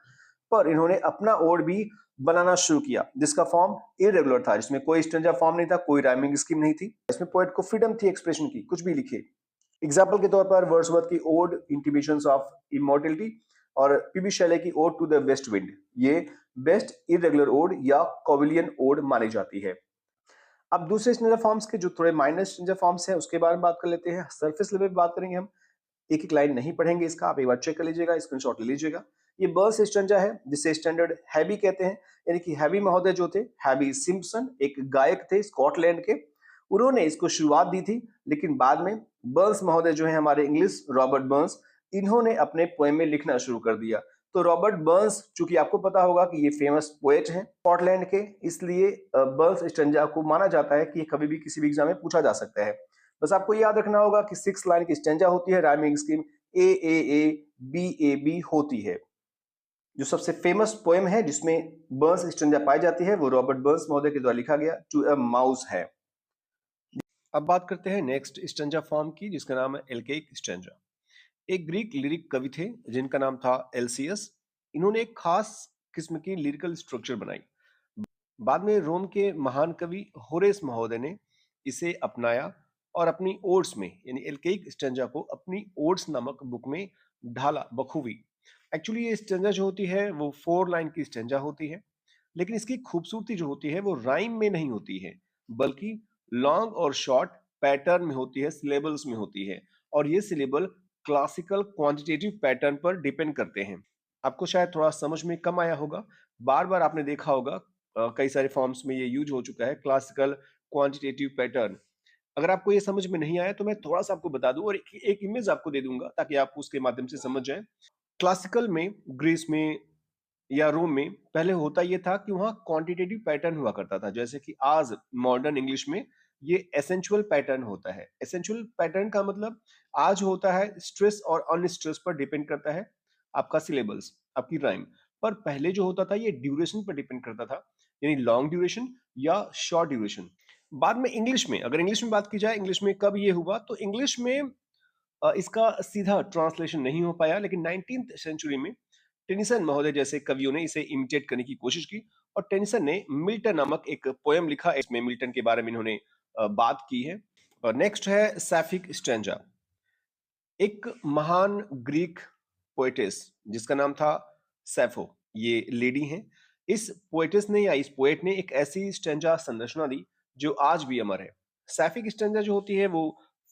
पर इन्होंने अपना ओड भी बनाना शुरू किया जिसका फॉर्म इरेगुलर था, जिसमें कोई स्टैंजा फॉर्म नहीं था, कोई राइमिंग स्कीम नहीं थी। इसमें पोएट को फ्रीडम थी एक्सप्रेशन की, कुछ भी लिखे। एग्जाम्पल के तौर पर वर्ड्सवर्थ की ओड इंटिमेशंस ऑफ इमॉर्टलिटी और पीबी शेले की ode to the west wind, ये बेस्ट इरेगुलर ओड या कॉविलियन ओड मानी जाती है। अब दूसरे स्टेंजा फॉर्म्स के जो थोड़े माइनर स्टेंजा फॉर्म्स हैं उसके बारे में बात कर लेते हैं। सरफेस लेवल पे बात करेंगे हम, एक एक लाइन नहीं पढ़ेंगे इसका, आप एक बार चेक कर लीजिएगा, स्क्रीनशॉट ले लीजिएगा। ये बर्स स्टेंजा है जिसे स्टैंडर्ड हैवी कहते हैं, यानी कि हैवी महोदय जो थे, हैवी सिम्पसन एक गायक थे स्कॉटलैंड के, उन्होंने इसको शुरुआत दी थी, लेकिन बाद में बर्न्स महोदय जो है हमारे इंग्लिश रॉबर्ट बर्न्स, इन्होंने अपने पोएम में लिखना शुरू कर दिया। तो रॉबर्ट बर्न्स, चूंकि आपको पता होगा कि ये फेमस पोएट हैं स्कॉटलैंड के, इसलिए बर्न्स स्टेंजा को माना जाता है कि ये कभी भी किसी भी एग्जाम में पूछा जा सकता है। बस आपको याद रखना होगा कि 6 लाइन की स्टेंजा होती है, rhyming scheme A B A B होती है। जो सबसे फेमस पोएम है जिसमें बर्न्स स्टेंजा पाई जाती है वो रॉबर्ट बर्न्स महोदय के द्वारा लिखा गया टू अ माउस है। अब बात करते हैं नेक्स्ट स्टेंजा फॉर्म की जिसका नाम है एल्केइक स्टेंजा। एक ग्रीक लिरिक कवि थे जिनका नाम था एलसीएस। इन्होंने एक खास किस्म की लिरिकल स्ट्रक्चर बनाई। बाद में रोम के महान कवि होरेस महोदय ने इसे अपनाया और अपनी ओड्स में, यानी एल्केइक स्टेंजा को अपनी ओड्स नामक बुक में ढाला बखूबी। एक्चुअली ये स्टेंजा जो होती है वो 4 लाइन की स्टेंजा होती है, लेकिन इसकी खूबसूरती जो होती है वो राइम में नहीं होती है, बल्कि लॉन्ग और शॉर्ट पैटर्न में होती है, सिलेबल्स में होती है। और ये सिलेबल क्लासिकल क्वांटिटेटिव पैटर्न पर डिपेंड करते हैं। आपको शायद थोड़ा समझ में कम आया होगा, बार बार आपने देखा होगा कई सारे फॉर्म्स में ये यूज हो चुका है क्लासिकल क्वांटिटेटिव पैटर्न। अगर आपको ये समझ में नहीं आया तो मैं थोड़ा सा आपको बता दूं और एक इमेज आपको दे दूंगा ताकि आप उसके माध्यम से समझ जाएं। क्लासिकल में, ग्रीस में या रोम में पहले होता ये था कि वहां क्वांटिटेटिव पैटर्न हुआ करता था, जैसे कि आज मॉडर्न इंग्लिश में ये एसेंचुअल पैटर्न होता है। एसेंचुअल पैटर्न का मतलब आज होता है स्ट्रेस और अनस्ट्रेस पर डिपेंड करता है आपका सिलेबल्स, आपकी राइम। पर पहले जो होता था ये ड्यूरेशन पर डिपेंड करता था, यानी लॉन्ग ड्यूरेशन या शॉर्ट ड्यूरेशन। बाद में इंग्लिश में, अगर इंग्लिश में बात की जाए, इंग्लिश में कब ये हुआ, तो इंग्लिश में इसका सीधा ट्रांसलेशन नहीं हो पाया, लेकिन 19th सेंचुरी में टेनिसन महोदय जैसे कवियों ने इसे इमिटेट करने की कोशिश की और टेनिसन ने मिल्टन नामक एक पोएम लिखा, इसमें मिल्टन के बारे में इन्होंने बात की है। और नेक्स्ट है सैफिक स्टेंजा। एक महान ग्रीक पोएटेस जिसका नाम था सैफो, ये लेडी हैं। इस पोएटेस ने या इस पोएट ने एक ऐसी स्टेंजा संरचना दी जो आज भी अमर है। सैफिक स्टेंजा जो होती है वो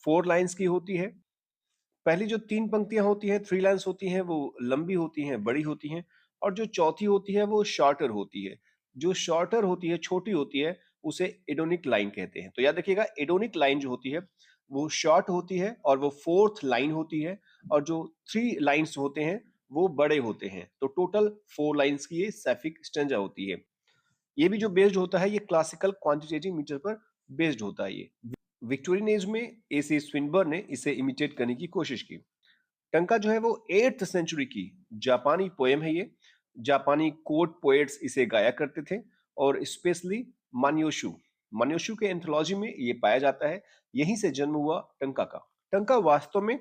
4 लाइंस की होती है। पहली जो 3 पंक्तियां होती हैं, 3 लाइन्स होती हैं, वो लंबी होती हैं, बड़ी होती हैं, और जो चौथी होती है वो शॉर्टर होती है। जो शॉर्टर होती है, छोटी होती है, उसे एडोनिक लाइन कहते हैं। तो याद रखिएगा, एडोनिक लाइन जो होती है वो शॉर्ट होती है और वो 4th लाइन होती है, और जो 3 लाइन्स होते हैं वो बड़े होते हैं। तो टोटल 4 लाइन्स की ये सैफिक स्टेंजा होती है। ये भी जो बेस्ड होता है ये क्लासिकल क्वांटिटेटिव मीटर पर बेस्ड होता है। ये विक्टोरियन एज में एसी स्विनबर्न ने इसे इमिटेट करने की कोशिश की। टंका जो है वो 8th सेंचुरी की जापानी पोएम है। ये जापानी कोर्ट पोएट्स इसे गाया करते थे, और स्पेशली मान्योशु मान्योशु के एंथोलॉजी में ये पाया जाता है। यहीं से जन्म हुआ टंका का। टंका वास्तव में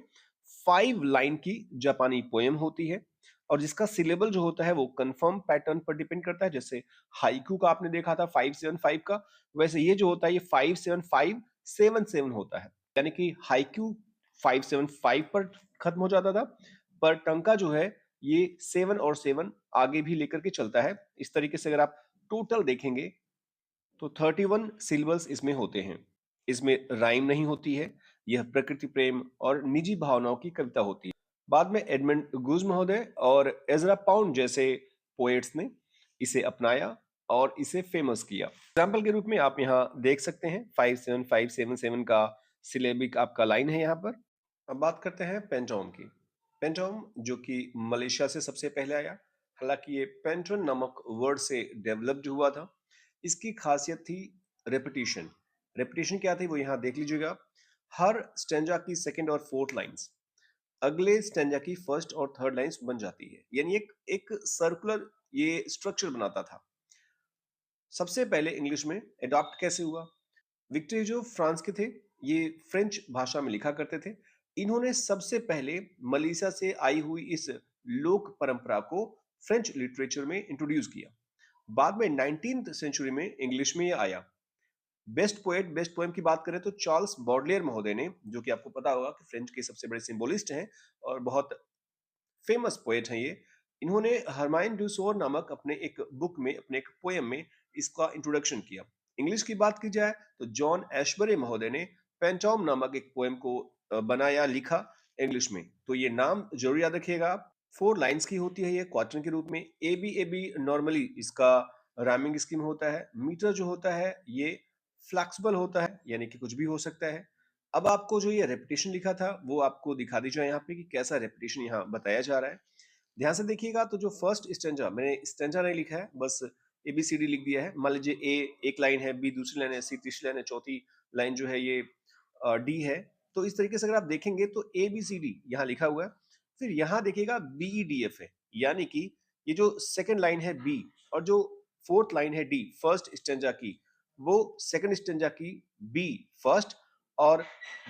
5 लाइन की जापानी पोएम होती है, और जिसका सिलेबल जो होता है वो कंफर्म पैटर्न पर डिपेंड करता है। जैसे हाइकू का आपने देखा था 575 का, वैसे ये जो होता है ये 57577 होता है, यानी कि हाइकू 575 पर खत्म हो जाता था, पर टंका जो है ये 7 और 7 आगे भी लेकर के चलता है। इस तरीके से अगर आप टोटल देखेंगे तो 31 सिलेबल्स इसमें होते हैं। इसमें राइम नहीं होती है, यह प्रकृति प्रेम और निजी भावनाओं की कविता होती है। बाद में एडमंड गुज महोदय और एजरा पाउंड जैसे पोएट्स ने इसे अपनाया और इसे फेमस किया। एग्जाम्पल के रूप में आप यहाँ देख सकते हैं 57577 का सिलेबिक आपका लाइन है यहाँ पर। अब बात करते हैं पेंटोम की। पेंटोम जो कि मलेशिया से सबसे पहले आया, हालांकि ये पेंटन नामक वर्ड से डेवलप्ड हुआ था। इसकी खासियत थी रेपिटेशन। रेपिटेशन क्या थी वो यहाँ देख लीजिएगा। हर स्टेंजा की सेकंड और फोर्थ लाइंस अगले स्टेंजा की फर्स्ट और थर्ड लाइंस बन जाती है, यानी एक एक सर्कुलर ये स्ट्रक्चर बनाता था। सबसे पहले इंग्लिश में अडॉप्ट कैसे हुआ? विक्टर जो फ्रांस के थे, ये फ्रेंच भाषा में लिखा करते थे। इन्होंने सबसे पहले मलेशिया से आई हुई इस लोक परंपरा को फ्रेंच लिटरेचर में इंट्रोड्यूस किया। बाद में 19th सेंचुरी में इंग्लिश में ये आया। बेस्ट पोएट बेस्ट पोएम की बात करें तो चार्ल्स बॉडलेयर महोदय ने, जो कि आपको पता होगा कि फ्रेंच के सबसे बड़े सिंबोलिस्ट हैं और बहुत फेमस पोएट हैं ये। इन्होंने हरमाइन ड्यूसोर नामक अपने एक बुक में, अपने एक पोएम में इसका इंट्रोडक्शन किया। इंग्लिश की बात की जाए तो जॉन एशबरे महोदय ने पेंटोम नामक एक पोएम को बनाया, लिखा इंग्लिश में। तो ये नाम जरूर याद रखिएगा आप। 4 लाइंस की होती है ये क्वार्टर के रूप में। ए बी नॉर्मली इसका राइमिंग स्कीम होता है। मीटर जो होता है ये फ्लेक्सिबल होता है, यानी कि कुछ भी हो सकता है। अब आपको जो ये रेपिटेशन लिखा था वो आपको दिखा दीजिए यहाँ पे कि कैसा रेपिटेशन यहाँ बताया जा रहा है। ध्यान से देखिएगा तो जो फर्स्ट स्टेंजा, मैंने स्टेंजा नहीं लिखा है, बस ABCD लिख दिया है। मान लीजिए ए एक लाइन है, बी दूसरी लाइन है, सी तीसरी लाइन है, चौथी लाइन जो है ये डी है। तो इस तरीके से अगर आप देखेंगे तो ABCD यहाँ लिखा हुआ है। फिर यहाँ देखिएगा BEDF है, यानी कि ये जो सेकंड लाइन है बी और जो फोर्थ लाइन है डी फर्स्ट स्टेंजा की, वो सेकंड स्टेंजा की बी फर्स्ट और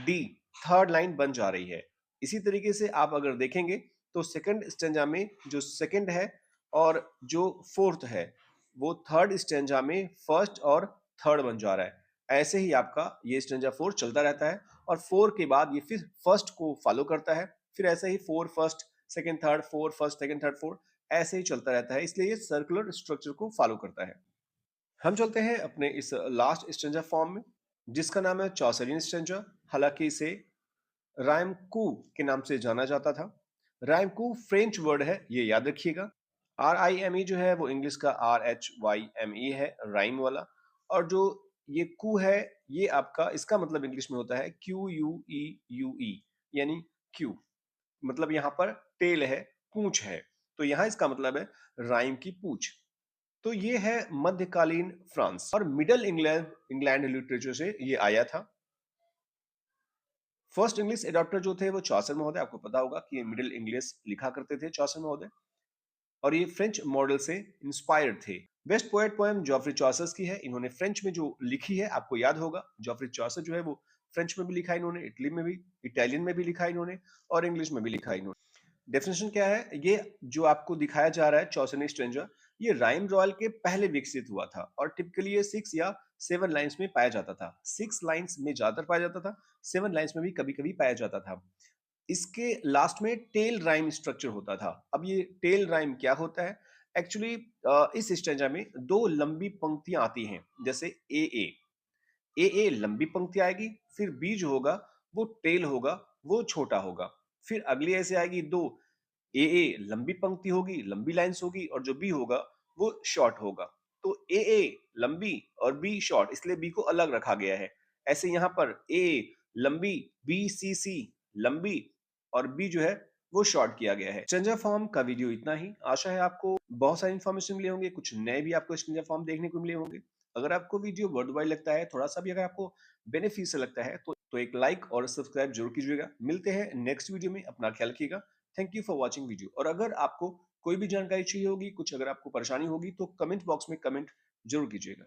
डी थर्ड लाइन बन जा रही है। इसी तरीके से आप अगर देखेंगे तो सेकंड स्टेंजा में जो सेकंड है और जो फोर्थ है वो थर्ड स्टेंजा में फर्स्ट और थर्ड बन जा रहा है। ऐसे ही आपका ये स्टेंजा 4 चलता रहता है और 4 के बाद ये फिर फर्स्ट को फॉलो करता है। फिर ऐसे ही 4 first second third, 4 first second third 4, ऐसे ही चलता रहता है। इसलिए ये सर्कुलर स्ट्रक्चर को फॉलो करता है। हम चलते हैं अपने इस लास्ट स्टेंजा फॉर्म में, जिसका नाम है चौसरियन स्टेंजा। हालांकि इसे राइमकू के नाम से जाना जाता था। राइमकू फ्रेंच वर्ड है, ये याद रखिएगा। RIME जो है वो इंग्लिश का RHYME है, राइम वाला। और जो ये कू है, ये आपका, इसका मतलब इंग्लिश में होता है QUEUE, यानी क्यू, मतलब यहाँ पर टेल है, पूंछ है। तो यहाँ इसका मतलब है राइम की पूंछ। तो ये है मध्यकालीन फ्रांस और मिडल इंग्लैंड इंग्लैंड लिटरेचर से ये आया था। फर्स्ट इंग्लिश एडॉप्टर जो थे वो चौसर महोदय, आपको पता होगा कि मिडिल इंग्लिश लिखा करते थे चौसर महोदय, और ये फ्रेंच मॉडल से इंस्पायर्ड थे। बेस्ट पोएट पोएम जॉफ्री चौसर की है। इन्होंने फ्रेंच में जो लिखी है आपको याद होगा, जॉफ्री चौसर जो है वो फ्रेंच में भी लिखा इन्होंने, इटली में भी, इटालियन में भी लिखा इन्होंने और इंग्लिश में भी लिखा इन्होंने। डेफिनेशन क्या है? ये जो आपको दिखाया जा रहा है चौसरनी स्ट्रेंजर, ये राइम रॉयल के पहले विकसित हुआ था और टिपिकली ये 6 या 7 लाइंस में पाया जाता था। 6 लाइंस में ज्यादातर पाया जाता था, 7 लाइंस में भी कभी कभी पाया जाता था। इसके लास्ट में टेल राइम स्ट्रक्चर होता था। अब ये टेल राइम क्या होता है? एक्चुअली इस स्ट्रेंजा में 2 लंबी पंक्तियां आती हैं, जैसे ए लंबी पंक्ति आएगी, फिर बी जो होगा वो टेल होगा, वो छोटा होगा। फिर अगली ऐसे आएगी 2 ए लंबी पंक्ति होगी, लंबी लाइंस होगी, और जो बी होगा वो शॉर्ट होगा। तो ए लंबी और बी शॉर्ट, इसलिए बी को अलग रखा गया है। ऐसे यहाँ पर ए लंबी, BCC लंबी और बी जो है वो शॉर्ट किया गया है। स्ट्रेंजर फॉर्म का वीडियो इतना ही। आशा है आपको बहुत सारी इन्फॉर्मेशन मिले होंगे, कुछ नए भी आपको स्ट्रेंजर फॉर्म देखने को मिले होंगे। अगर आपको वीडियो वर्थ वाइल लगता है, थोड़ा सा भी अगर आपको बेनिफिशियल लगता है तो एक लाइक और सब्सक्राइब जरूर कीजिएगा। मिलते हैं नेक्स्ट वीडियो में, अपना ख्याल रखिएगा। Thank you for watching video. और अगर आपको कोई भी जानकारी चाहिए होगी, कुछ अगर आपको परेशानी होगी तो कमेंट बॉक्स में कमेंट जरूर कीजिएगा।